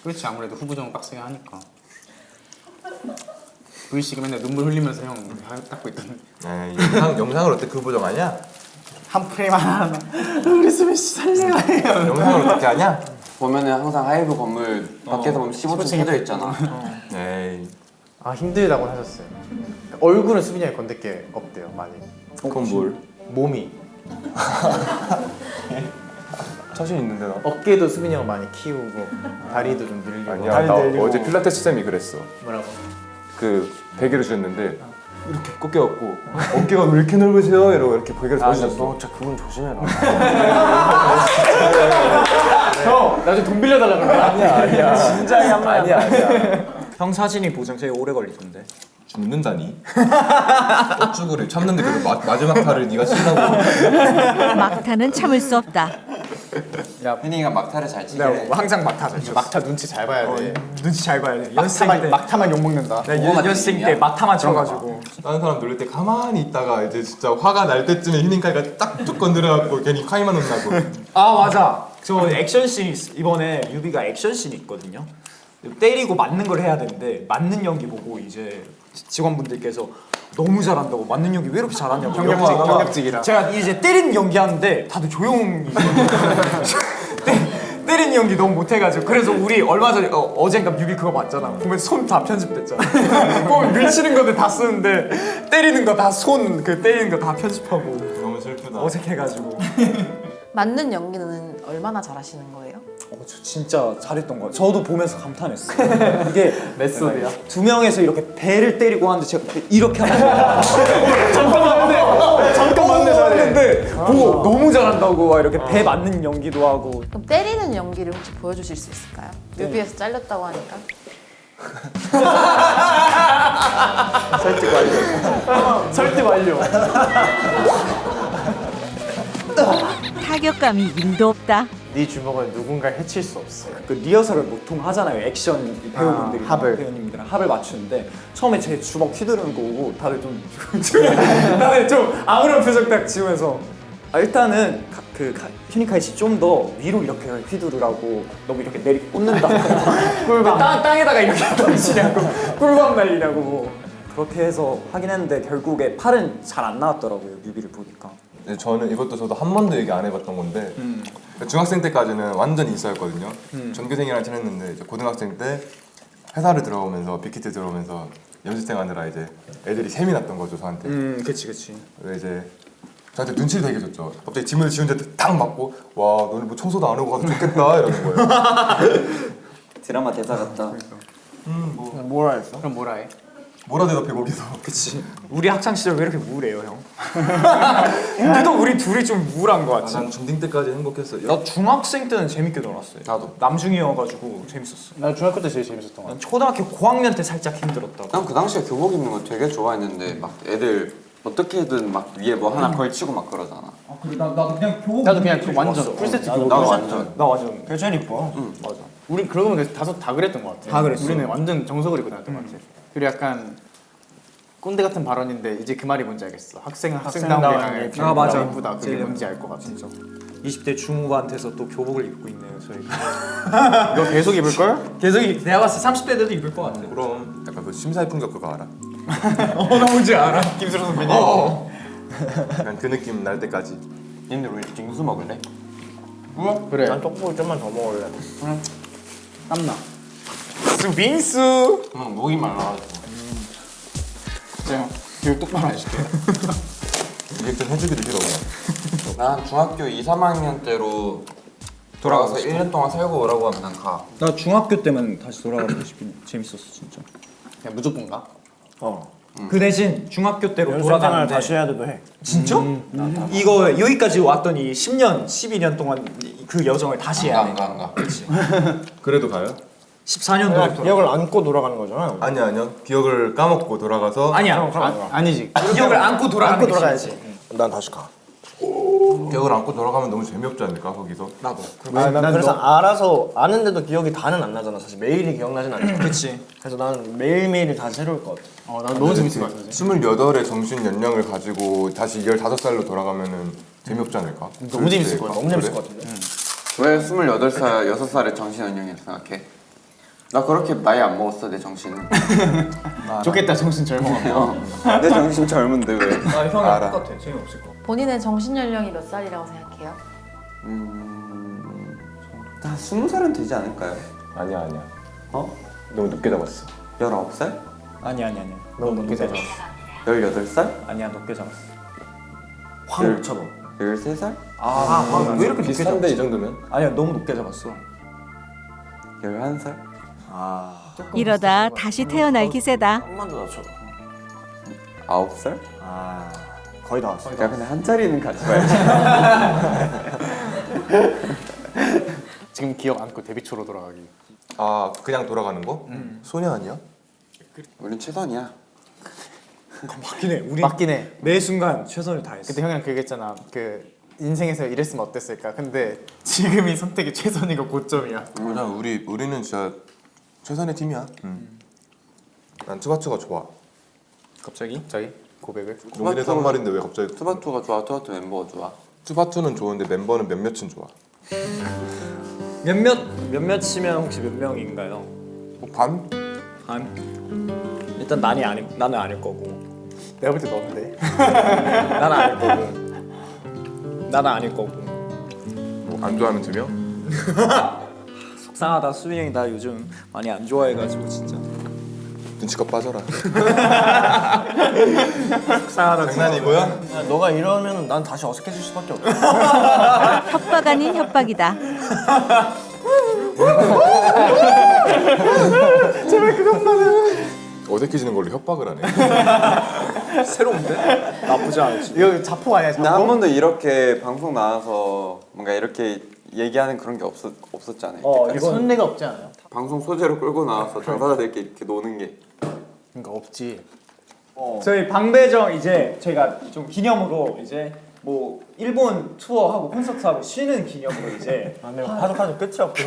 S2: 그렇지, 아무래도 후보정은 빡세게 하니까. V씨가 맨날 눈물 흘리면서 형 닦고 있던
S7: 에이, 영상을 어떻게 그 보정 하냐?
S2: 한 프레임 하나 우리 수빈 씨 살려요.
S7: 영상을 어떻게 하냐?
S3: 보면은 항상 하이브 건물 밖에서 보면 15층 켜져 있잖아.
S7: 에이,
S2: 아 힘들다고 하셨어요. 얼굴은 수빈이 형이 건들 게 없대요 많이.
S7: 그건 뭘?
S2: 몸이.
S7: 자신 있는데 나?
S2: 어깨도 수빈이 형 많이 키우고 다리도 좀 늘리고.
S7: 아니야,
S6: 다리
S7: 나
S6: 늘리고.
S7: 어제 필라테스 쌤이 그랬어.
S2: 뭐라고?
S7: 그 베개를 주셨는데 이렇게 꺾여갖고 어깨가 왜 이렇게 넓으세요? 이러고 이렇게 베개를
S6: 아
S7: 주셨어.
S6: 너 진짜 그분 조심해라.
S2: 형 나중에 돈 빌려달라 그래.
S6: 아니야. 진작에 한 말. 아니야.
S1: 형 사진이 보정 제일 오래 걸리던데.
S7: 죽는다니? 억죽을 참는데 그 마지막 탈을 네가 치려고.
S4: 막타는 참을 수 없다.
S3: 혜닝이가 막타를 잘 치게
S1: 내가
S3: 해.
S1: 항상 막타 잘 쳤어.
S2: 막타 눈치 잘 봐야 돼.
S1: 눈치 잘 봐야 돼. 연습생 때
S2: 막타만 욕 먹는다.
S1: 내가 연습생 때 막타만 쳐가지고.
S7: 다른 사람 놀릴 때 가만히 있다가 이제 진짜 화가 날 때쯤에 휴닝카이가 딱쭉 건드려갖고 괜히 카이만 혼나고.
S1: 아 맞아. 저 액션씬 이번에 유비가 액션씬이 있거든요. 때리고 맞는 걸 해야 되는데 맞는 연기 보고 이제 직원분들께서 너무 잘한다고 맞는 연기 왜 이렇게 잘하냐고
S2: 경력직이라.
S1: 제가 이제 때리는 연기 하는데 다들 조용히 때리는 연기 너무 못해가지고 그래서 우리 얼마 전에 어젠가 뮤비 그거 봤잖아. 보면 손 다 편집됐잖아. 보면 밀치는 건데 다 쓰는데 때리는 거 다 손 그 때리는 거 다 편집하고
S7: 너무 슬프다.
S1: 어색해가지고.
S5: 맞는 연기는 얼마나 잘하시는 거예요?
S1: 저 진짜 잘했던 거. 저도 보면서 감탄했어요. 이게
S2: 메소드야?
S1: 두 명에서 이렇게 배를 때리고 하는데 제가 이렇게 하는 잠깐 맞는데 보고 너무 잘한다고 막 이렇게 배 맞는 연기도 하고.
S5: 그럼 때리는 연기를 혹시 보여주실 수 있을까요? 뮤비에서 잘렸다고 하니까.
S2: 설득 완료.
S4: 타격감이 1도 없다.
S2: 네 주먹은 누군가를 해칠 수 없어.
S1: 그 리허설을 보통 하잖아요. 액션 배우분들이
S2: 합을.
S1: 배우님들이랑 합을 맞추는데 처음에 제 주먹 휘두르는 거 보고 다들 좀 다들 좀 아무런 표정 딱 지으면서 일단은 휴니카이 씨 좀 더 위로 이렇게 휘두르라고 너무 이렇게 내리 꽂는다. 꿀밤 땅에다가 이렇게 던지냐고 꿀밤 날리냐고 그렇게 해서 하긴 했는데 결국에 팔은 잘 안 나왔더라고요. 뮤비를 보니까.
S7: 네, 저는 이것도 저도 한 번도 얘기 안 해봤던 건데 중학생 때까지는 완전 인싸였거든요. 전교생이랑 친했는데 이제 고등학생 때 회사를 들어오면서 빅히트 들어오면서 연습생 하느라 이제 애들이 셈이 났던 거죠 저한테.
S1: 그치.
S7: 왜 이제 저한테 눈치를 되게 줬죠. 갑자기 짐을 지운데 딱 맞고 와 너는 뭐 청소도 안 하고 가도 좋겠다 이러는 거예요.
S3: 드라마 대사 같다.
S6: 뭐라 했어?
S2: 그럼 뭐라 해?
S7: 뭐라 대답해 거기서.
S1: 그치. 우리 학창 시절 왜 이렇게 우울해요, 형? 유독 우리 둘이 좀 우울한 거 같지.
S7: 난 중딩 때까지 행복했어요.
S1: 나 중학생 때는 재밌게 놀았어요.
S3: 나도.
S1: 남중이어가지고 재밌었어.
S2: 나 중학교 때 제일 재밌었던 것 같아.
S1: 난 초등학교 고학년 때 살짝 힘들었다고.
S3: 난 그 당시에 교복 입는 거 되게 좋아했는데 막 애들 어떻게든 막 위에 뭐 하나 걸치고 막 그러잖아.
S1: 아, 근데 나도 그냥 교복.
S2: 나도 그냥 그 완전 풀세트 교복.
S3: 나도 완전.
S1: 나 완전.
S6: 그게 제일 이뻐.
S1: 맞아.
S2: 우리 그러고 보면 다섯 다 그랬던 것 같아.
S1: 다 그랬어.
S2: 우리는 완전 정석을 입고 다녔던 것 같아. 그리고 약간 꼰대 같은 발언인데 이제 그 말이 뭔지 알겠어. 학생은 학생다운 게
S1: 아, 맞아.
S2: 이쁘다. 그게
S1: 제일
S2: 뭔지 알 것 같아. 진짜.
S1: 20대 중후반한테서 또 교복을 입고 있네요, 저희.
S2: 이거 계속 입을 걸?
S1: 계속 내가 봤을 때 30대 때도 입을 것 같아.
S7: 그럼 약간 그 심사의 품격 그거 알아?
S1: 나 뭔지 알아.
S2: 김수로 선배님.
S7: 약간 그 느낌 날 때까지.
S3: 얘들 우리 빙수 먹을래?
S2: 그래.
S6: 난 떡볶이 좀만 더 먹을래.
S2: 땀나.
S1: 수빙수.
S3: 목이 말라가지고.
S2: 제가 교육 똑바로 해줄게.
S7: 이게 좀 해주기도 싫어.
S3: 난 중학교 2, 3학년 때로 돌아가서 1년 동안 살고 오라고 하면 난 가.
S1: 나 중학교 때만 다시 돌아가고 싶긴 재밌었어, 진짜.
S2: 그냥 무조건 가.
S1: 그 대신 중학교 때로
S6: 연습생활
S1: 돌아가는데
S6: 다시 해야 돼도 해.
S1: 진짜? 이거 여기까지 왔더니 10년, 12년 동안 그 여정을 다시 해야 돼.
S3: 안 가.
S7: 그래도 가요?
S1: 14년도에
S6: 기억을 안고 돌아가는 거잖아.
S7: 아니요. 기억을 까먹고 돌아가서
S1: 아니야.
S6: 그럼 가.
S2: 아니지.
S1: 기억을 안고 돌아가는 게
S6: 돌아가야지. 난 다시 가.
S7: 기억을 안고 돌아가면 너무 재미없지 않을까 거기서?
S1: 나도.
S6: 난 그래서 알아서 아는데도 기억이 다는 안 나잖아. 사실 매일이 기억나진 않잖아.
S1: 그치.
S6: 그래서 나는 매일매일이 다 새로울 것 같아.
S2: 난 너무 재밌을 것 같아.
S7: 28의 정신 연령을 가지고 다시 15살로 돌아가면은 재미없지 않을까?
S2: 너무 재밌을 것 같아.
S6: 너무 재밌을 것 같은데.
S3: 왜 28살, 6살의 정신연령이라고 생각해? 나 그렇게 나이 안 먹었어 내 정신은.
S2: 좋겠다 정신 젊어.
S3: 내 정신 젊은데 왜?
S1: 나 형이
S7: 알아.
S1: 똑같아. 재미없을 거.
S5: 본인의 정신 연령이 몇 살이라고 생각해요?
S3: 한 20살은 되지 않을까요?
S7: 아니야.
S3: 어?
S7: 너무 늦게 잡았어.
S3: 19살?
S1: 아니야.
S2: 너무 높게 잡았어.
S3: 18살?
S1: 아니야, 높게 잡았어.
S6: 확 놓쳐봐.
S3: 13살?
S1: 왜 이렇게
S7: 비슷한데 이 정도면?
S1: 아니야, 너무 높게 잡았어.
S3: 11살?
S4: 이러다 다시 태어날 기세다.
S6: 한번 더 낮춰.
S3: 9살?
S6: 거의 다 왔어.
S3: 야 근데 한 자리는 가지 말자.
S2: 지금 기억 안고 데뷔초로 돌아가기.
S7: 아 그냥 돌아가는 거? 소녀 아니야?
S3: 우린 최선이야.
S1: 맞긴 해. 우리
S2: 맞긴 해.
S1: 매 순간 최선을 다했어.
S2: 그때 형이랑 그 얘기했잖아. 그 인생에서 이랬으면 어땠을까? 근데 지금이 선택이 최선이고 고점이야.
S7: 맞아 우리는 진짜 최선의 팀이야. 난 투바투가 좋아.
S1: 갑자기?
S2: 저희 고백을.
S7: 용인에서 한 말인데 왜 갑자기
S3: 투바투가 좋아, 투바투 멤버가 좋아.
S7: 투바투는 좋은데 멤버는 몇몇은 좋아.
S1: 몇몇이면 혹시 몇 명인가요?
S7: 뭐 반?
S1: 일단 나는 아닐 거고.
S2: 내가 볼 때 너인데.
S1: 나는 아닐 거고. 나는 아닐 거고.
S7: 뭐 안 좋아하는 2명?
S1: 속상하다. 수빈이 형이 나 요즘 많이 안 좋아해가지고 진짜.
S7: 눈치껏 빠져라.
S1: 속상하다.
S7: 장난이고요?
S6: 너가 이러면 난 다시 어색해질 수밖에 없어.
S4: 협박 아닌 협박이다.
S7: 어색해지는 걸로 협박을 하네.
S1: 새로운데? 나쁘지 않지.
S2: 이거 자포 아니야
S3: 근데 한 번도 이렇게 방송 나와서 뭔가 이렇게 얘기하는 그런 게 없었잖아요.
S1: 이건
S2: 선례가 없지 않아요?
S3: 방송 소재로 끌고 나와서 당사자들끼리 이렇게 노는 게.
S2: 그러니까 없지.
S1: 저희 방배정 이제 저희가 좀 기념으로 이제 뭐 일본 투어하고 콘서트하고 쉬는 기념으로 이제
S6: 내가 파죽파죽 끝이 없고.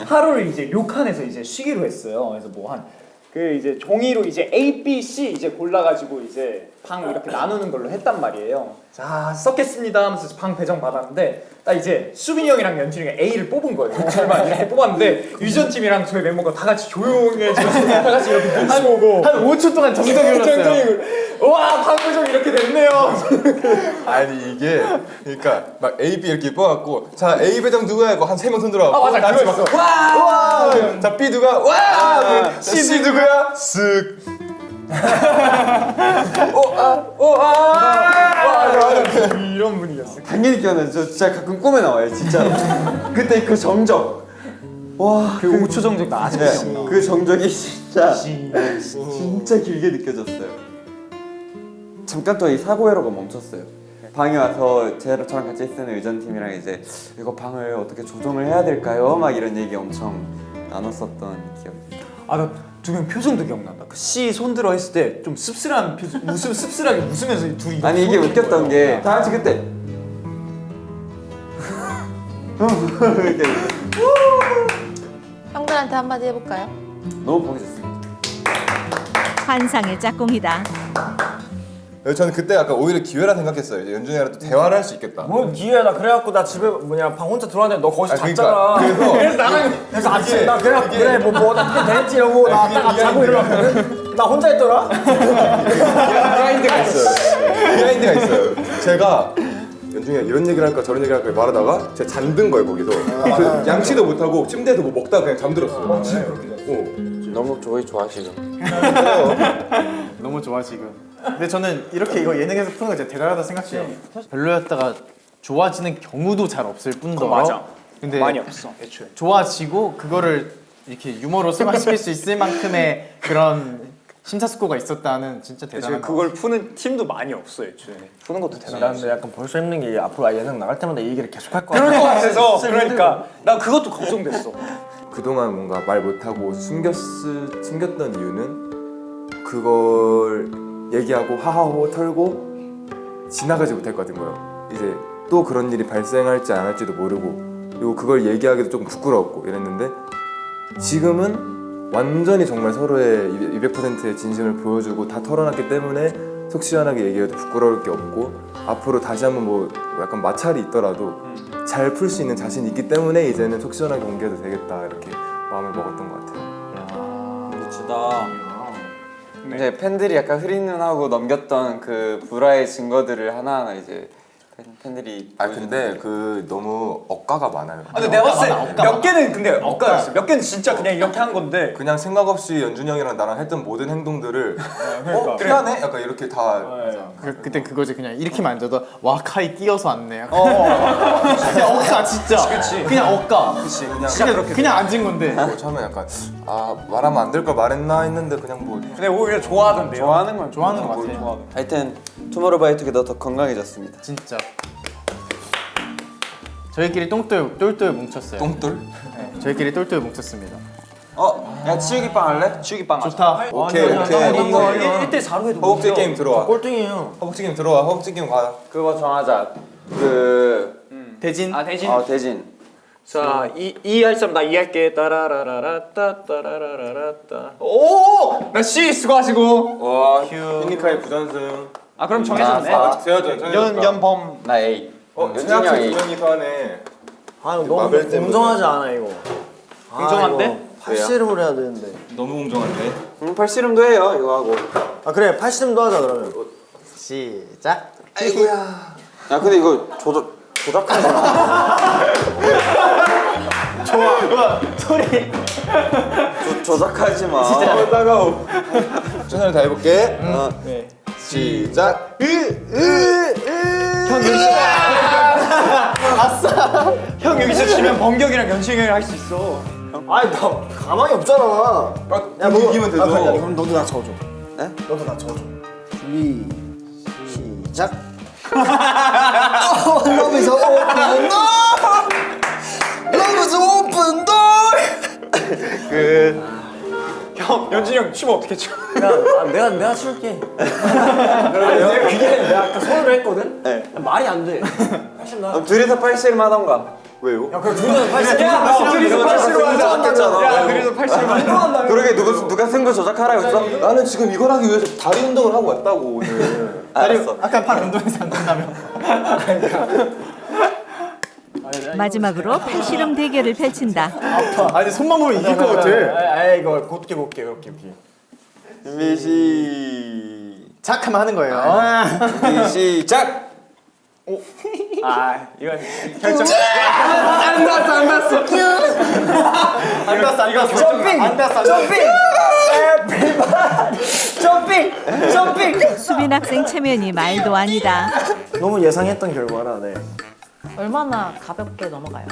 S1: 하루를 이제 료칸에서 이제 쉬기로 했어요. 그래서 뭐 한 그 이제 종이로 이제 A, B, C 이제 골라가지고 이제 방 이렇게 나누는 걸로 했단 말이에요. 자 썼겠습니다 하면서 방 배정 받았는데 딱 이제 수빈이 형이랑 연준이가 A를 뽑은 거예요. 둘만 이렇게 뽑았는데 유전팀이랑 저희 멤버가 다 같이 조용해지고 다 같이 이렇게 눈치 보고
S2: 한 5초 동안 정적이 흘렀어요.
S1: 와 방배정 이렇게 됐네요.
S7: 아니 이게 그러니까 막 A, B 이렇게 뽑아갖고 자 A 배정 누구야 하고 한 3명 손 들어.
S1: 맞아,
S7: 같이
S1: 그거
S7: 막 와! 자 B 누가 와! C 누구야? 쓱.
S1: 이런 분위기였어.
S3: 당연히 기억나요. 저 진짜 가끔 꿈에 나와요, 진짜로. 그때 그 정적. 와,
S1: 그 5초 정도 나 아직도 기억나.
S3: 그 정적이 진짜 길게 느껴졌어요. 잠깐 또 이 사고 회로가 멈췄어요. 방에 와서 저랑 같이 쓰는 의전팀이랑 이제 이거 방을 어떻게 조정을 해야 될까요? 막 이런 얘기 엄청 나눴었던 기억이.
S1: 나 두 명 표정도 기억난다. 그 C 손들어 했을 때 좀 씁쓸한 표정, 씁쓸하게 웃으면서 둘이
S3: 아니 이게 웃겼던 게 다 같이 그때 이렇게
S5: 형들한테 한마디 해볼까요?
S3: 너무 보기 좋습니다.
S4: 환상의 짝꿍이다.
S7: 저는 그때 약간 오히려 기회라 생각했어요. 이제 연준이랑 또 대화를 할 수 있겠다.
S6: 뭘 기회야. 그래갖고 나 집에 방 혼자 들어왔는데 너 거기서 잤잖아.
S7: 그러니까
S6: 그래서 아침에 나 그래 뭐 어떻게 됐지 이러고 나 딱 자고 일어났거든. 나 혼자 있더라.
S7: 비하인드가 있어요. 제가 연준이가 이런 얘기를 할까 저런 얘기를 할까 말하다가 제가 잠든 거예요 거기서. 그 양치도 못하고 침대에서 뭐 먹다가 그냥 잠들었어요.
S3: 너무 조이 좋아하시죠?
S2: 너무 좋아 지금. 근데 저는 이렇게 이거 예능에서 푸는 거 진짜 대단하다 생각해요. 별로였다가 좋아지는 경우도 잘 없을 뿐더러.
S1: 맞아.
S2: 근데
S1: 많이 없어. 애초에.
S2: 좋아지고 그거를 이렇게 유머로 승화시킬 수 있을 만큼의 그런 심사숙고가 있었다는 진짜 대단한 거.
S1: 그걸 푸는 팀도 많이 없어 애초에. 푸는 것도
S6: 난
S1: 대단하지.
S6: 근데 약간 벌써 힘든 게 앞으로 예능 나갈 때마다 이 얘기를 계속 할 거야.
S1: 그럴 것 같아서 그러니까 나 그것도 걱정됐어.
S7: 그동안 뭔가 말 못하고 숨겼던 이유는 그걸 얘기하고 하하호 털고 지나가지 못할 것 같은 거예요. 이제 또 그런 일이 발생할지 안 할지도 모르고 그리고 그걸 얘기하기도 조금 부끄러웠고 이랬는데 지금은 완전히 정말 서로의 200%의 진심을 보여주고 다 털어놨기 때문에 속 시원하게 얘기해도 부끄러울 게 없고 앞으로 다시 한번 뭐 약간 마찰이 있더라도 잘 풀 수 있는 자신이 있기 때문에 이제는 속 시원하게 공개해도 되겠다 이렇게 마음을 먹었던 것 같아요.
S1: 멋지다.
S3: 이제 팬들이 약간 흐린 눈하고 넘겼던 그 불화의 증거들을 하나하나 이제 팬들이
S7: 아 근데 그 너무 억가가 많아요.
S1: 근데 내가 봤을 때 몇 개는 근데 억까였어. 몇 개는 진짜 그냥 이렇게 한 건데.
S7: 그냥 생각 없이 연준이 형이랑 나랑 했던 모든 행동들을 피하네? 약간 이렇게 다
S2: 그때 그거지. 그냥 이렇게 만져도 와카이 끼어서 왔네. 약간. 진짜 억까 진짜.
S1: 그치.
S2: 그냥 억까.
S1: 그치.
S2: 그냥 앉은 건데.
S7: 처음에 약간 아 말하면 안 될 걸 말했나 했는데 그냥 뭐
S1: 근데 오히려 좋아하던데요.
S3: 좋아하는 건
S2: 좋아하는 것 같아.
S3: 하여튼 투모로우바이투게더 더 건강해졌습니다.
S2: 진짜. 저희끼리 똘똘 뭉쳤어요.
S7: 똥돌?
S2: 네, 저희끼리 똘똘 뭉쳤습니다.
S3: 야 치우기빵 할래?
S1: 치우기빵 하자.
S2: 좋다.
S7: 오케이
S6: 아니,
S7: 오케이.
S6: 아니,
S1: 이거
S6: 아니,
S1: 1대4로 해도
S7: 허벅지
S1: 되죠.
S7: 게임 들어와.
S6: 꼴등이에요.
S7: 허벅지 게임 들어와. 허벅지 게임 가.
S3: 그거 정하자. 그
S2: 대진.
S1: 아 대신.
S3: 대진.
S1: 자, 이 할 사람 나 이 할게. 따라라라라따 따라라라라따. 오! 나 C 수고하시고.
S7: 와 휴니카의 부전승.
S1: 아 그럼 정해졌네.
S7: 세워줘.
S1: 연범.
S3: 나 A.
S7: 연준이
S3: 연준이 형이.
S7: 형이 분명히 하네.
S6: 아 너무
S7: 마벨 때문에.
S6: 공정하지 않아 이거.
S1: 공정한데?
S6: 팔씨름을 해야 되는데.
S7: 너무 공정한데.
S3: 팔씨름도 해요 이거 하고.
S6: 아 그래 팔씨름도 하자 그러면. 시작.
S3: 야 근데 이거 조작하지 마.
S1: 소리.
S3: 조작하지 마.
S7: 따가워. 최선을 다해볼게.
S1: 네.
S7: 시작.
S1: 형 여기서. 아싸. 형 여기서 지면 범격이랑 연승을 할 수 있어.
S6: 아니 나 가망이 없잖아.
S7: 야, 뭐 이기면 되죠.
S6: 그래, 그럼 너도 나 져줘.
S3: 네?
S6: 너도 나 져줘. 준비 시작. Love is open door. Love is open door.
S1: 형 연준이 형 춤 어떻게 춰?
S6: 내가 칠게. 그게 내가 아까 손으로 했거든.
S3: 네.
S6: 말이 안 돼. 사실 나.
S3: 그럼 둘이서 팔씨름 하던가.
S7: 왜요?
S6: 그럼 둘이서 팔씨름.
S1: 야, 둘이서 팔씨름 하자.
S3: 했잖아.
S1: 야, 둘이서 팔씨름 하자.
S3: 그러게 누가 승부 조작하라고 했어?
S7: 나는 지금 이걸 하기 위해서 다리 운동을 하고 왔다고 오늘.
S3: 알았어.
S2: 아까 팔 운동해서 안 된다며.
S4: 마지막으로 팔씨름 대결을 펼친다.
S2: 아니 손만 보면 이길 것 같아.
S6: 아 이거 곧게 그렇게.
S3: 준비
S2: 착 하면 하는 거예요.
S3: 준비 시작.
S1: 아, 이건 결정.
S2: 안 났어.
S6: 점핑.
S4: 수빈 학생 체면이 말도 아니다.
S6: 너무 예상했던 결과라. 네.
S5: 얼마나 가볍게 넘어가요?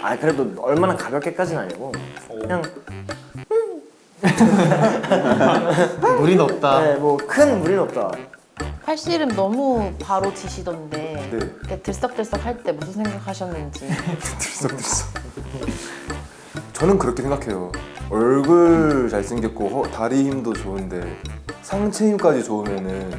S6: 아 그래도 얼마나 가볍게까지는 아니고 그냥
S2: 무리는 없다.
S6: 네, 뭐 큰 무리는 없다.
S5: 팔씨름 너무 바로 지시던데
S7: 네.
S5: 이렇게 들썩들썩 할 때 무슨 생각하셨는지.
S7: 저는 그렇게 생각해요. 얼굴 잘생겼고 다리 힘도 좋은데 상체 힘까지 좋으면은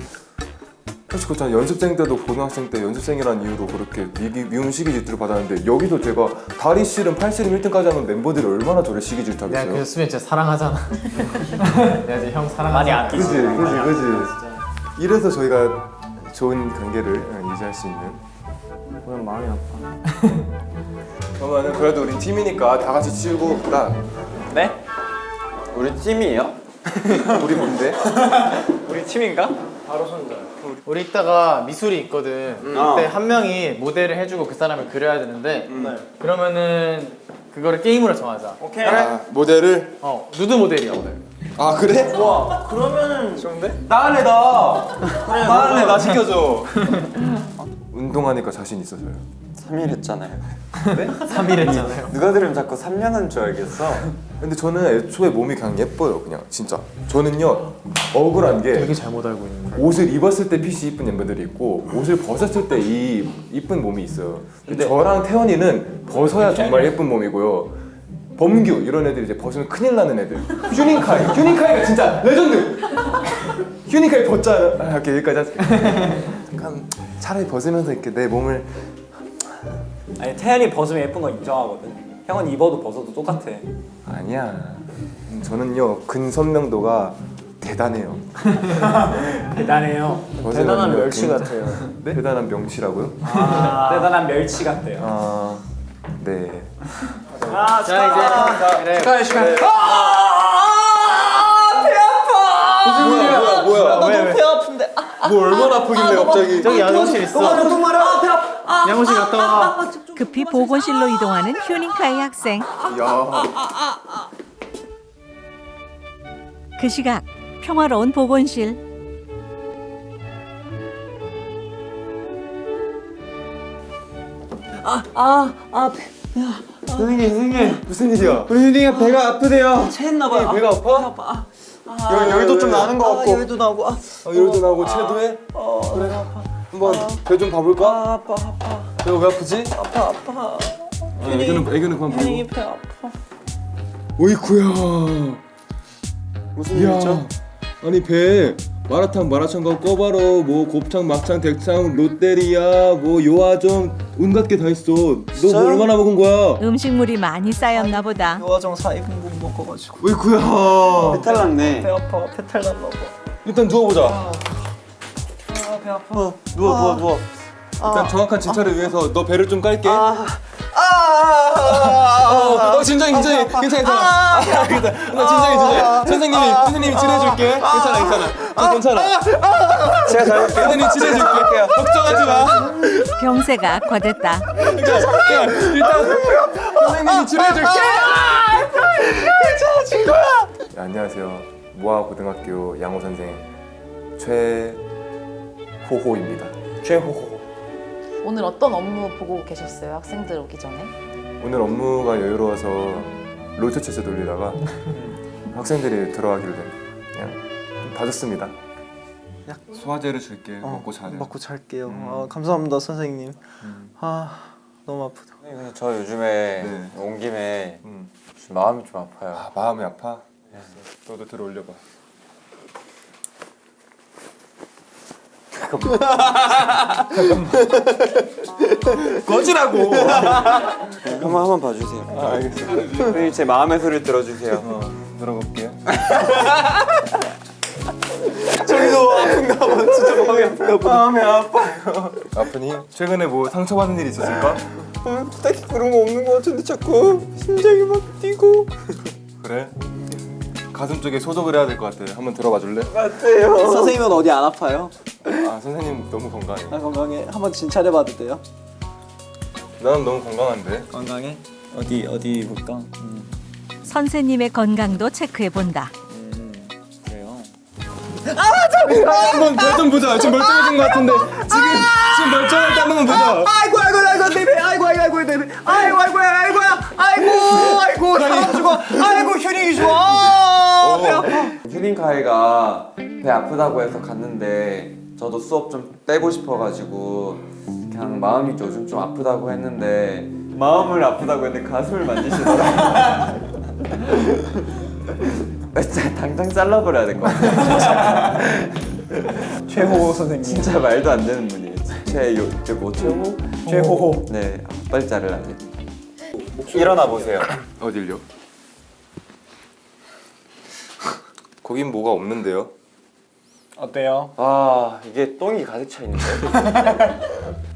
S7: 사실 그렇잖아요. 연습생 때도 고등학생 때 연습생이라는 이유로 그렇게 미운 시기 질투를 받았는데 여기서 제가 다리 씨름, 팔 씨름 1등까지 하면 멤버들이 얼마나 저를 시기
S2: 야,
S7: 질투하겠어요.
S2: 그 수빈 진짜 사랑하잖아. 내가 이제 형 사랑하잖아.
S1: 많이 아끼지.
S7: 그지. 이래서 저희가 좋은 관계를 유지할 수 있는.
S6: 그냥 마음이 아파.
S7: 그러면은 그래도 우리 팀이니까 다 같이 치우고 나
S1: 네?
S3: 우리 팀이에요?
S7: 우리 뭔데?
S1: 우리 팀인가?
S2: 우리 이따가 미술이 있거든.
S3: 어.
S2: 그때 한 명이 모델을 해주고 그 사람을 그려야 되는데 그러면은 그거를 게임으로 정하자.
S1: 오케이.
S7: 아, 모델을
S2: 누드 모델이야 오늘.
S7: 아 그래?
S6: 그러면은
S1: 나 할래 나 시켜줘.
S7: 운동하니까 자신 있어져요.
S3: 3일 했잖아요.
S2: 3일 했잖아요.
S3: 누가 들으면 자꾸 3년 한 줄 알겠어.
S7: 근데 저는 애초에 몸이 그냥 예뻐요. 그냥 진짜. 저는요 억울한 게
S2: 되게 잘못 알고 있는.
S7: 옷을 입었을 때 핏이 이쁜 멤버들이 있고 옷을 벗었을 때 이 이쁜 몸이 있어요. 근데 저랑 태연이는 벗어야 정말 예쁜 몸이고요. 범규 이런 애들이 이제 벗으면 큰일 나는 애들. 휴닝카이가 진짜 레전드. 휴닝카이 벗자. 아, 오케이 여기까지 할게. 잠깐 차라리 벗으면서 이렇게 내 몸을.
S1: 아니 태연이 벗으면 예쁜 거 인정하거든. 형은 입어도 벗어도 똑같아.
S7: 아니야. 저는요 근선명도가 대단해요.
S1: 대단해요.
S6: 대단한 멸치 같아요.
S7: 네? 대단한 명치라고요?
S1: 대단한 멸치 같대요.
S7: 아, 네.
S1: 자 이제 축하해.
S7: 무슨 일이야? 뭐야?
S6: 왜?
S1: 배 아픈데.
S7: 뭐 얼마나 아프길래 갑자기?
S2: 저기 양호실 있어. 양호실 갔다 와.
S4: 급히 보건실로 이동하는 휴닝카이 학생.
S7: 야.
S4: 그 시각 평화로운 보건실.
S3: 선생님
S7: 무슨 일이야?
S3: 우리 휴닝이가 배가 아프대요.
S1: 체했나봐요.
S7: 배가 아파?
S3: 여기도 좀 나는 거 같고.
S1: 여기도 나고.
S7: 여기도 나오고 체도해? 그래. 한번 배 좀 봐볼까?
S1: 아파.
S7: 배가 왜 아프지?
S1: 아파.
S7: 애교는 그만 부르고.
S1: 배 아파.
S7: 어이쿠야.
S3: 무슨 일이죠?
S7: 아니 배 마라탕, 마라샹궈, 꼬바로, 뭐 곱창, 막창, 대창, 롯데리아, 뭐 요아정 온갖 게 다 있어. 너 뭐 얼마나 먹은 거야?
S4: 음식물이 많이 쌓였나 보다.
S1: 요화정 4인분 먹어가지고
S7: 어이쿠야.
S3: 배탈 났네.
S1: 배 아파. 배탈 날라고.
S7: 일단 누워보자.
S1: 배 아파.
S3: 누워.
S7: 일단 정확한 진찰을 위해서 너 배를 좀 깔게. 진정해. 괜찮아. 진정해. 선생님이 치료해줄게. 괜찮아.
S3: 제가 잘할게요.
S7: 선생님이 치료해줄게. 걱정하지 마.
S4: 병세가 악화됐다.
S7: 일단 선생님이 치료해줄게. 네, 안녕하세요. 모아 고등학교 양호 선생 최호호입니다.
S1: 최호호.
S5: 오늘 어떤 업무 보고 계셨어요? 학생들 오기 전에?
S7: 오늘 업무가 여유로워서 롤체체체 돌리다가 학생들이 들어가길래 그냥 봐줬습니다. 소화제를 줄게. 먹고 자래.
S6: 먹고 잘게요. 감사합니다 선생님. 너무 아프다.
S3: 저 요즘에
S7: 네.
S3: 온 김에
S7: 음.
S3: 마음이 좀 아파요.
S7: 아, 마음이 아파? 너도 들어 올려봐.
S1: 꺼지라고.
S3: 한번 봐주세요.
S7: 알겠습니다.
S3: 선생님 제 마음의 소리를 들어주세요.
S7: 들어볼게요.
S3: 저기도 아픈가 봐. 진짜 마음이 아픈가 봐. 마음이 아파요.
S7: 아프니? 최근에 뭐 상처받은 일 있었을까?
S3: 딱히 그런 거 없는 거 같은데 자꾸 심장이 막 뛰고.
S7: 그래? 가슴 쪽에 소독을 해야 될 것 같아. 한번 들어봐 줄래?
S3: 같아요.
S1: 선생님은 어디 안 아파요?
S7: 아, 선생님 너무 건강해.
S1: 나 건강해. 한번 진찰해봐도 돼요?
S7: 나는 너무 건강한데.
S1: 건강해? 어디 볼까?
S4: 선생님의 건강도 체크해 본다.
S1: 그래요.
S7: 한번 배 좀 보자. 지금 멀쩡해진 것 같은데. 지금 멀쩡하다는 건 보자.
S1: 아이고 내 배. 아이고 내 배. 아이고 사람 죽어. 아이고 휴닝이 좋아. 배 아파.
S3: 휴닝카이가 배 아프다고 해서 갔는데 저도 수업 좀 떼고 싶어가지고 그냥 마음이 요즘 좀 아프다고 했는데 마음을 아프다고 했는데 가슴을 만지시더라고요. 진짜 당장 잘라버려야 될 것 같아요.
S1: 최호호 선생님.
S3: 진짜 말도 안 되는 분이에요. 최호?
S1: 최호호.
S3: 네, 빨리 자르라.
S1: 일어나 보세요.
S7: 어딜요? 거긴 뭐가 없는데요?
S1: 어때요?
S3: 아, 이게 똥이 가득 차 있는데.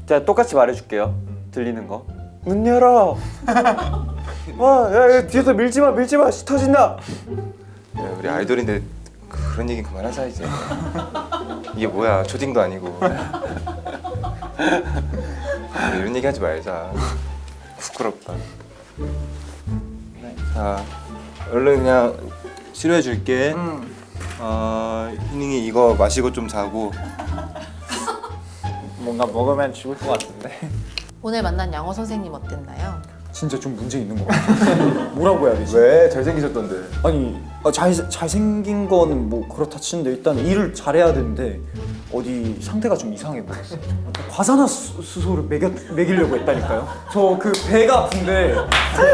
S3: 제가 똑같이 말해줄게요. 들리는 거. 문 열어. 야, 뒤에서 밀지 마. 터진다.
S7: 야, 우리 아이돌인데 그런 얘기 그만하자 이제. 이게 뭐야? 초딩도 아니고. 이런 얘기 하지 말자. 부끄럽다. 자, 얼른 그냥 치료해 줄게. 휴닝이 이거 마시고 좀 자고.
S1: 뭔가 먹으면 죽을 것 같은데.
S5: 오늘 만난 양호 선생님 어땠나요?
S1: 진짜 좀 문제 있는 것 같아. 뭐라고 해야 되지?
S7: 왜? 잘생기셨던데.
S1: 아니 잘생긴 거는 뭐 그렇다 치는데 일단 일을 잘해야 되는데 어디 상태가 좀 이상해 보였어. 과산화수소를 먹이려고 했다니까요. 저 그 배가 아픈데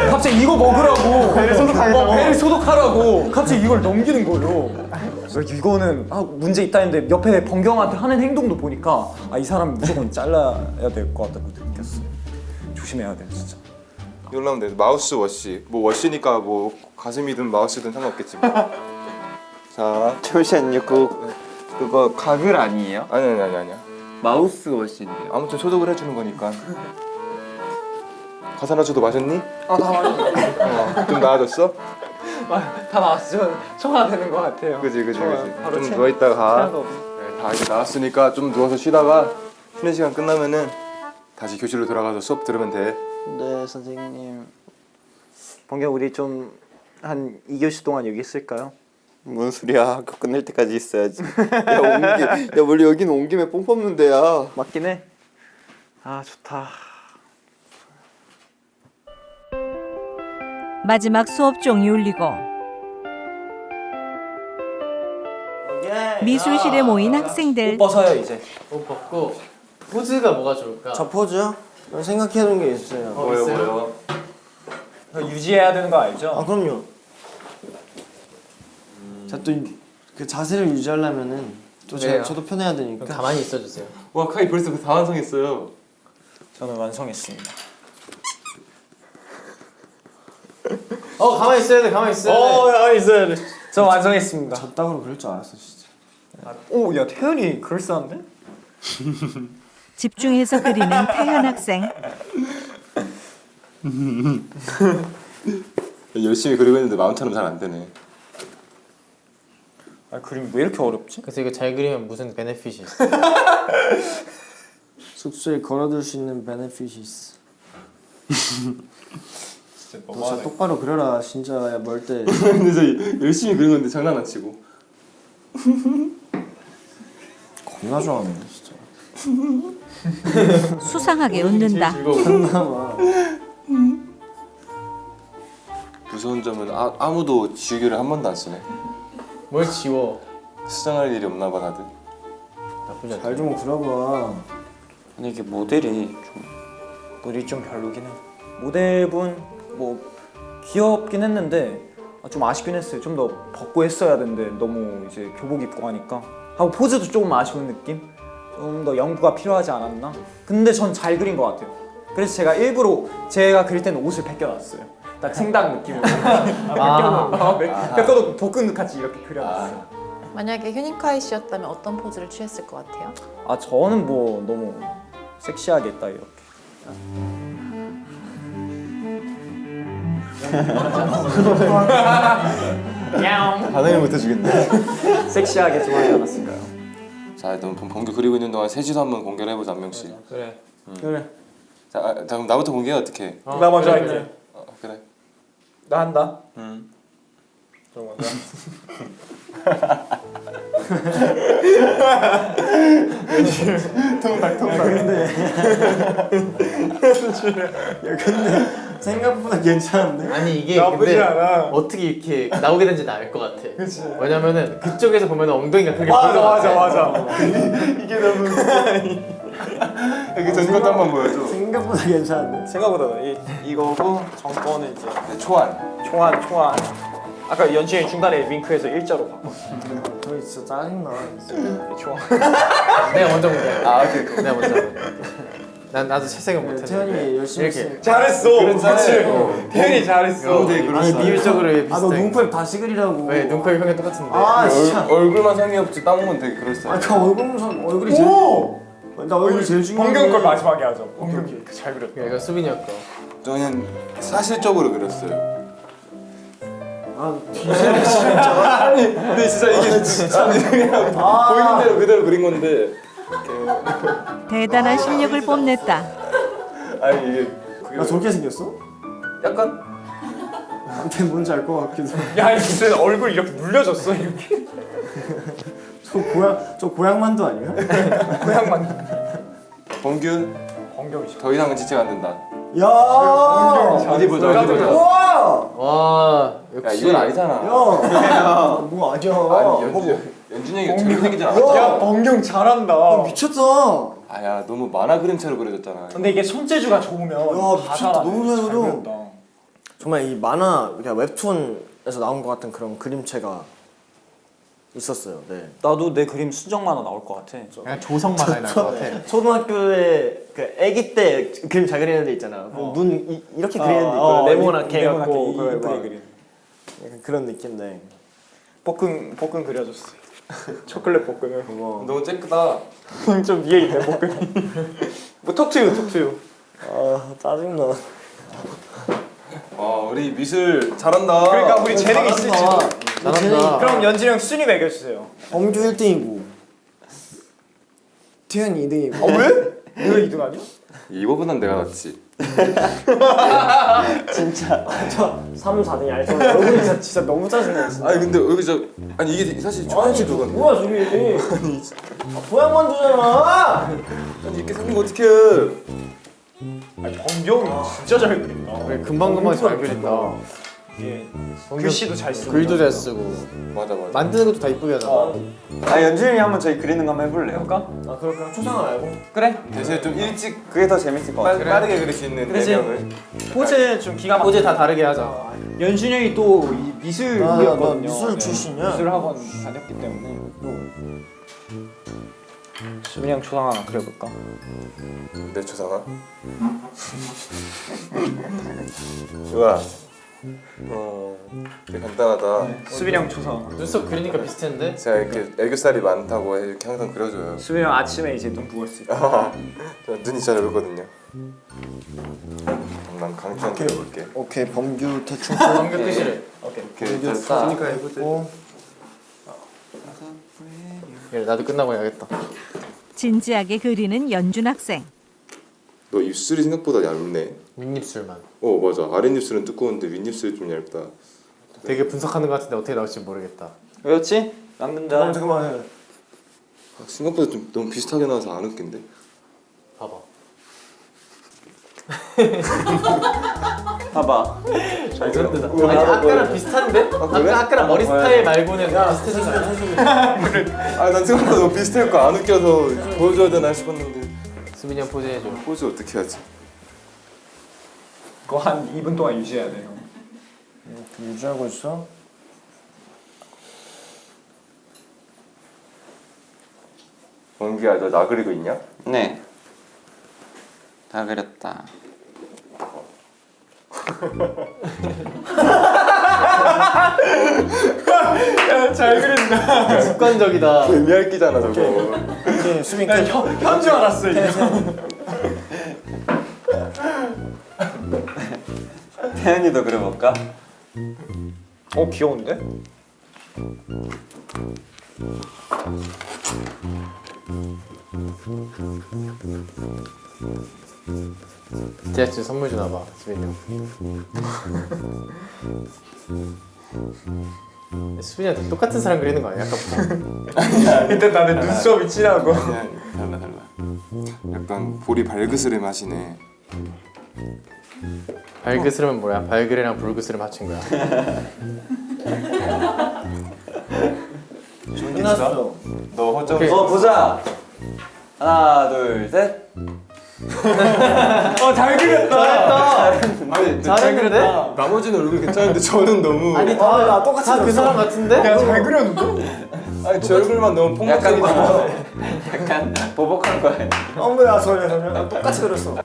S1: 갑자기 이거 먹으라고 배를 소독하라고 갑자기 이걸 넘기는 거예요. 그래서 이거는 문제 있다 했는데 옆에 번경한테 하는 행동도 보니까 이 사람 무조건 잘라야 될 것 같다고 느꼈어요. 조심해야 돼 진짜.
S7: 이걸로 하면 돼. 마우스 워시. 뭐 워시니까 뭐 가슴이든 마우스든 상관없겠지만. 자,
S3: 잠시만요. 그거 가글 아니에요?
S7: 아니야.
S3: 마우스 워시인데요.
S7: 아무튼 소독을 해주는 거니까. 가사나주도 마셨니?
S1: 다 맞았어요.
S7: 좀 나아졌어?
S1: 다 나왔어. 청아되는 것 같아요.
S7: 그지.
S1: 바로
S7: 좀 누워 있다가 가.
S1: 체하도 없어.
S7: 네, 다 이제 나왔으니까 좀 누워서 쉬다가 쉬는 시간 끝나면은 다시 교실로 들어가서 수업 들으면 돼.
S1: 네 선생님. 번경 우리 좀 한 2교시 동안 여기 있을까요?
S3: 뭔 소리야? 학교 끝낼 때까지 있어야지. 야 원래 여기는 온 김에 뽕 뽑는 데야.
S1: 맞긴 해. 좋다.
S4: 마지막 수업 종이 울리고 미술실에 모인 학생들.
S1: 옷 벗어요 이제.
S2: 옷 벗고 포즈가 뭐가 좋을까?
S6: 저 포즈요? 생각해둔 게 있어요.
S2: 있어요?
S1: 유지해야 되는 거 알죠?
S6: 그럼요. 자, 또 그 자세를 유지하려면은 또
S2: 그래요.
S6: 저도 편해야
S2: 그럼
S6: 되니까.
S2: 가만히 있어주세요.
S7: 와 카이 벌써 다 완성했어요.
S1: 저는 완성했습니다.
S2: 가만히 있어야 돼. 가만히 있어야 돼.
S1: 가만히 있어야 돼. 저 완성했습니다.
S6: 저 따구로 그럴 줄 알았어 진짜.
S1: 야 태연이 그럴싸한데?
S4: 집중해서 그리는 태현 학생.
S7: 열심히 그리고 있는데 마음처럼 잘 안 되네.
S1: 그림 왜 이렇게 어렵지?
S2: 그래서 이거 잘 그리면 무슨 베네핏이 있어?
S6: 숙소에 걸어둘 수 있는 베네핏이 있어.
S1: 진짜
S6: 너 진짜 똑바로 그려라 진짜. 야 멀 때.
S7: 근데 저 열심히 그린 건데 장난 안 치고.
S6: 겁나 좋아하네 진짜.
S4: 수상하게 웃는다.
S6: 겁나봐.
S7: 무서운 점은 아무도 지우개를 한 번도 안 쓰네.
S2: 뭘 지워?
S7: 수정할 일이 없나 봐 다들.
S2: 나쁘지 않다.
S6: 잘 좀 그려봐.
S3: 근데 이게 모델이
S1: 모델이 좀 별로긴 해. 모델분 뭐 귀엽긴 했는데 좀 아쉽긴 했어요. 좀 더 벗고 했어야 되는데 너무 이제 교복 입고 가니까 하고 포즈도 조금 아쉬운 느낌? 좀 더 연구가 필요하지 않았나? 근데 전 잘 그린 것 같아요. 그래서 제가 일부러 제가 그릴 때는 옷을 벗겨놨어요. 딱 생닭 느낌으로 벗겨놓고 복근 같이 이렇게 그려놨어요.
S5: 만약에 휴닝카이 씨였다면 어떤 포즈를 취했을 것 같아요?
S1: 저는 뭐 너무 섹시하게 딱 이렇게
S7: 반응을 못 해주겠네.
S1: 섹시하게 좀 하지 않았을까요?
S7: 자, 그럼 번개 그리고 있는 동안 셋이서 한번 공개를 해보자 한 명씩.
S2: 그래.
S6: 그래.
S7: 자, 그럼 나부터 공개해 어떻게?
S1: 나 먼저
S2: 그래,
S1: 할게.
S2: 그래.
S7: 그래.
S1: 나 한다.
S2: 저 먼저.
S6: 생각보다 괜찮은데?
S2: 아니 이게
S1: 나쁘지
S2: 근데
S1: 않아.
S2: 어떻게 이렇게 나오게 된지 나 알 것 같아. 왜냐면은 그쪽에서 보면 엉덩이가 그렇게
S1: 맞아.
S7: 이게 너무. 여기 전 것도 한번 보여줘.
S6: 생각보다 괜찮은데?
S1: 생각보다 이거고 정권은 이제
S7: 네, 초안.
S1: 총알. 아까 연출이 중간에 윙크해서 일자로 바꿨어.
S6: 저 진짜 짜증나.
S1: 총알.
S2: 내가 먼저 볼게.
S7: 오케이.
S2: 내가 먼저. 나도 채색은 못해.
S6: 태현이 열심히
S2: 이렇게.
S6: 했으니까.
S1: 잘했어.
S7: 그렇지.
S1: 태연이 잘했어.
S6: 아니
S2: 비율적으로 왜 비슷해?
S6: 너 눈코입 다시 그리라고.
S2: 왜 눈코입 형이 똑같은데?
S6: 진짜.
S7: 얼굴만 상의 없지 다른 건 되게 그럴싸해.
S6: 그 얼굴이 제일. 나 얼굴이 제일 중요해.
S1: 번경 걸 마지막에 하죠. 번경 잘 그렸다.
S2: 얘가 수빈이 형 거.
S7: 저는 사실적으로 그렸어요.
S6: 뒤지네.
S7: 근데 진짜 이게 진짜 그냥 보이는 대로 그대로 그린 건데.
S4: 대단한 실력을 뽐냈다.
S7: 이게
S6: 나 저렇게 생겼어?
S7: 약간
S6: 나한테 뭔지 알 것 같기도.
S1: 야 무슨 얼굴 이렇게 물려졌어 이렇게.
S6: 저 고양만두 아니야?
S1: 고향만.
S7: 범균
S1: 번경이
S7: 더 이상은 지체가 안 된다.
S6: 야.
S7: 어디 보자.
S6: 우와.
S2: 와
S7: 야
S2: 역시.
S7: 이건 아니잖아.
S6: 야. 뭐 아니야.
S7: 연준이 형이 저렇게 생기지 않았잖아.
S1: 야 번경 잘한다.
S6: 미쳤다.
S7: 아야 너무 만화 그림체로 그려졌잖아.
S1: 근데 이게 손재주가 좋으면
S6: 미쳤다.
S1: 잘하네.
S6: 너무 잘 그려.
S1: 그린다.
S6: 정말 이 만화 그러니까 웹툰에서 나온 것 같은 그런 그림체가 있었어요. 네.
S1: 나도 내 그림 수정 만화 나올 것 같아.
S2: 그냥 조성 만화에 나올 것 같아.
S6: 초등학교에 그 아기 때 그림 잘 그리는 데 있잖아. 눈 이렇게 그리는 데 있고 네모나게 해갖고 그걸
S1: 이쁘게
S6: 막
S1: 그리는.
S6: 약간 그런 느낌인데.
S1: 볶음 그려줬어. 초콜릿 볶음을.
S7: 너무 쨍크다.
S1: 좀 위에 있네 볶음이. 뭐 톡투유.
S6: 아 짜증나.
S7: 우리 미술 잘한다.
S1: 그러니까 우리 재능 있을지.
S2: 잘한다.
S1: 그럼 연진이 형 순위 매겨주세요.
S6: 범규 1등이고 태현이 2등이고.
S1: 왜? 내가 2등 아니야?
S7: 이거보단 내가 낫지.
S6: 3, 4등이 알죠. 얼굴이 진짜 너무 짜증나. 진짜.
S7: 아니 근데 여기서 아니 이게 사실 좋아하지 누가?
S6: 뭐야 저기. 보양 만두잖아.
S7: 아니 이렇게 생긴 거 어떡해?
S1: 범경이 진짜 잘 그린다.
S2: 그래, 금방금방 잘 그린다.
S1: 예. 글씨도 잘 쓰고.
S2: 글도 잘 쓰고
S7: 맞아.
S2: 만드는 것도 다 이쁘게 하잖아.
S3: 아 연준이 한번 저희 그리는 거 한번 해볼래요?
S1: 해볼까?
S6: 아 그럼 초상을 알고.
S1: 그래.
S7: 대신에 좀 일찍
S3: 그게 더 재밌을 것 같아요.
S7: 빠르게 그릴 수 있는
S1: 그러지.
S7: 내면을.
S1: 포즈 좀 기가 막혀.
S2: 포즈 다 다르게 하자.
S1: 연준이 형이 또 이
S6: 나
S1: 미술이었거든요.
S6: 미술 출신이야.
S1: 미술 학원 다녔기 때문에 또 수빈이 형 초상 하나 그려볼까?
S7: 내 초상화. 좋아. 되게 간단하다.
S1: 수빈이 형 초상.
S2: 눈썹 그리니까 비슷했는데?
S7: 제가 이렇게 애교살이 많다고 이렇게 항상 그려줘요.
S1: 수빈이 형 아침에 이제 눈 부을 수 있고.
S7: 저 눈이 잘 오거든요. 난 강추한 그려볼게.
S6: 오케이 범규 대충.
S2: 방금 끝이래.
S7: 이렇게 됐으니까 해보자.
S2: 그래 나도 끝나고 해야겠다.
S4: 진지하게 그리는 연준 학생.
S7: 너 입술이 생각보다 얇네.
S2: 윗입술만.
S7: 맞아. 아랫입술은 두꺼운데 윗입술이 좀 얇다.
S2: 되게 분석하는 것 같은데 어떻게 나올지 모르겠다.
S1: 왜였지? 남근자.
S6: 잠깐만.
S7: 생각보다 좀 너무 비슷하게 나와서 안 웃긴데.
S2: 봐봐.
S1: 봐봐.
S2: 아니 아까랑 비슷한데? 아까랑 머리 스타일 말고는 비슷해서
S7: 난 생각보다 너무 비슷해갖고 안 웃겨서 보여줘야 되나 싶었는데.
S2: 수빈이 형 포즈 해줘.
S7: 포즈 어떻게 하지?
S1: 그거 한 2분 동안 유지해야 돼. 형.
S6: 유지하고 있어?
S7: 원기야 너 나 그리고 있냐?
S3: 네. 다 그렸다.
S1: 잘 그린다.
S2: 습관적이다.
S7: 개미핥기잖아 저거.
S6: 이제 수빈
S1: 나 현주 알았어 이거.
S3: 태연이도 그려볼까?
S1: 귀여운데?
S2: 제작진 선물 주나 봐 수빈이 형. 수빈이한테 똑같은 사람 그리는 거 아니야? 아까부터.
S1: 일단 나는 눈썹이 진하고.
S7: 달라. 약간 볼이 발그스름 하시네.
S2: 발그스름은 뭐야? 발그레랑 불그스름 합친 거야.
S6: 끝났어.
S7: 너 허접.
S2: 오케이.
S3: 보자. 하나, 둘, 셋.
S1: 잘 그렸다.
S7: 아니
S2: 잘했는데?
S7: 나머지는 얼굴 괜찮은데 저는 너무.
S2: 아니 다 똑같이 그 사람 같은데?
S1: 잘 그렸는데?
S7: 아니 제 얼굴만 너무
S3: 약간
S7: 폭력적이다.
S3: 약간 보복한 거야.
S6: 어머야 전혀 똑같이 그렸어.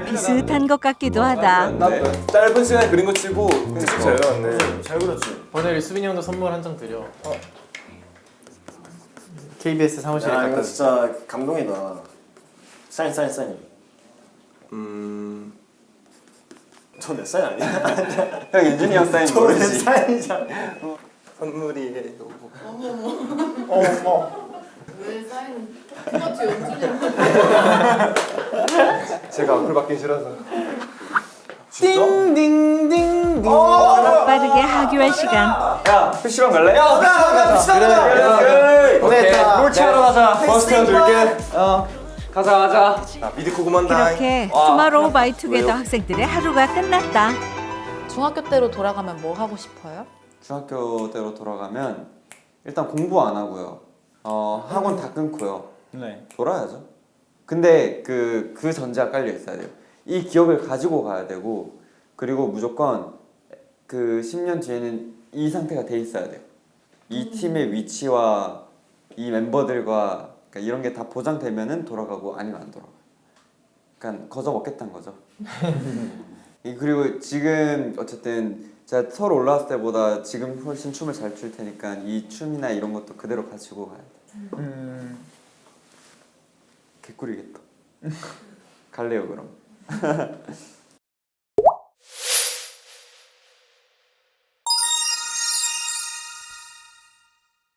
S4: 비슷한 것 같기도 하다.
S7: 나 짧은 시간에 그린 거 치고 대충 잘 나왔네.
S6: 잘 그렸지.
S2: 오늘 수빈이 형도 선물 한 장 드려. KBS 사무실에
S6: 야
S2: 갖다
S6: 이거
S2: 줘.
S6: 진짜 감동이다. 사인. 저 내 사인 아니야?
S3: 형 윤준이 형 사인
S6: 저 내
S3: 모르지?
S6: 사인이잖아.
S7: 선물이에요.
S5: 왜 사인 토마토 연준이
S7: 제가 악플 받기 싫어서.
S2: 띵띵띵띵.
S4: 빠르게 하교할 시간.
S3: 야 PC방 갈래?
S2: 보냈다.
S1: 롤치하러 가자.
S7: 버스터 줄게.
S1: 가자.
S7: 미디코 그만다.
S4: 이렇게 투마로우 바이 투게더 학생들의 하루가 끝났다.
S5: 중학교 때로 돌아가면 뭐 하고 싶어요?
S3: 중학교 때로 돌아가면 일단 공부 안 하고요. 학원 다 끊고요.
S1: 네.
S3: 놀아야죠. 근데 그 전제가 깔려 있어야 돼요. 이 기억을 가지고 가야 되고 그리고 무조건 그 10년 뒤에는 이 상태가 돼 있어야 돼요. 이 팀의 위치와 이 멤버들과 그러니까 이런 게 다 보장되면은 돌아가고 아니면 안 돌아가. 그러니까 거저 먹겠다는 거죠. 그리고 지금 어쨌든 제가 서울 올라왔을 때보다 지금 훨씬 춤을 잘 출 테니까 이 춤이나 이런 것도 그대로 가지고 가야 돼. 개꿀이겠다. 갈래요 그럼.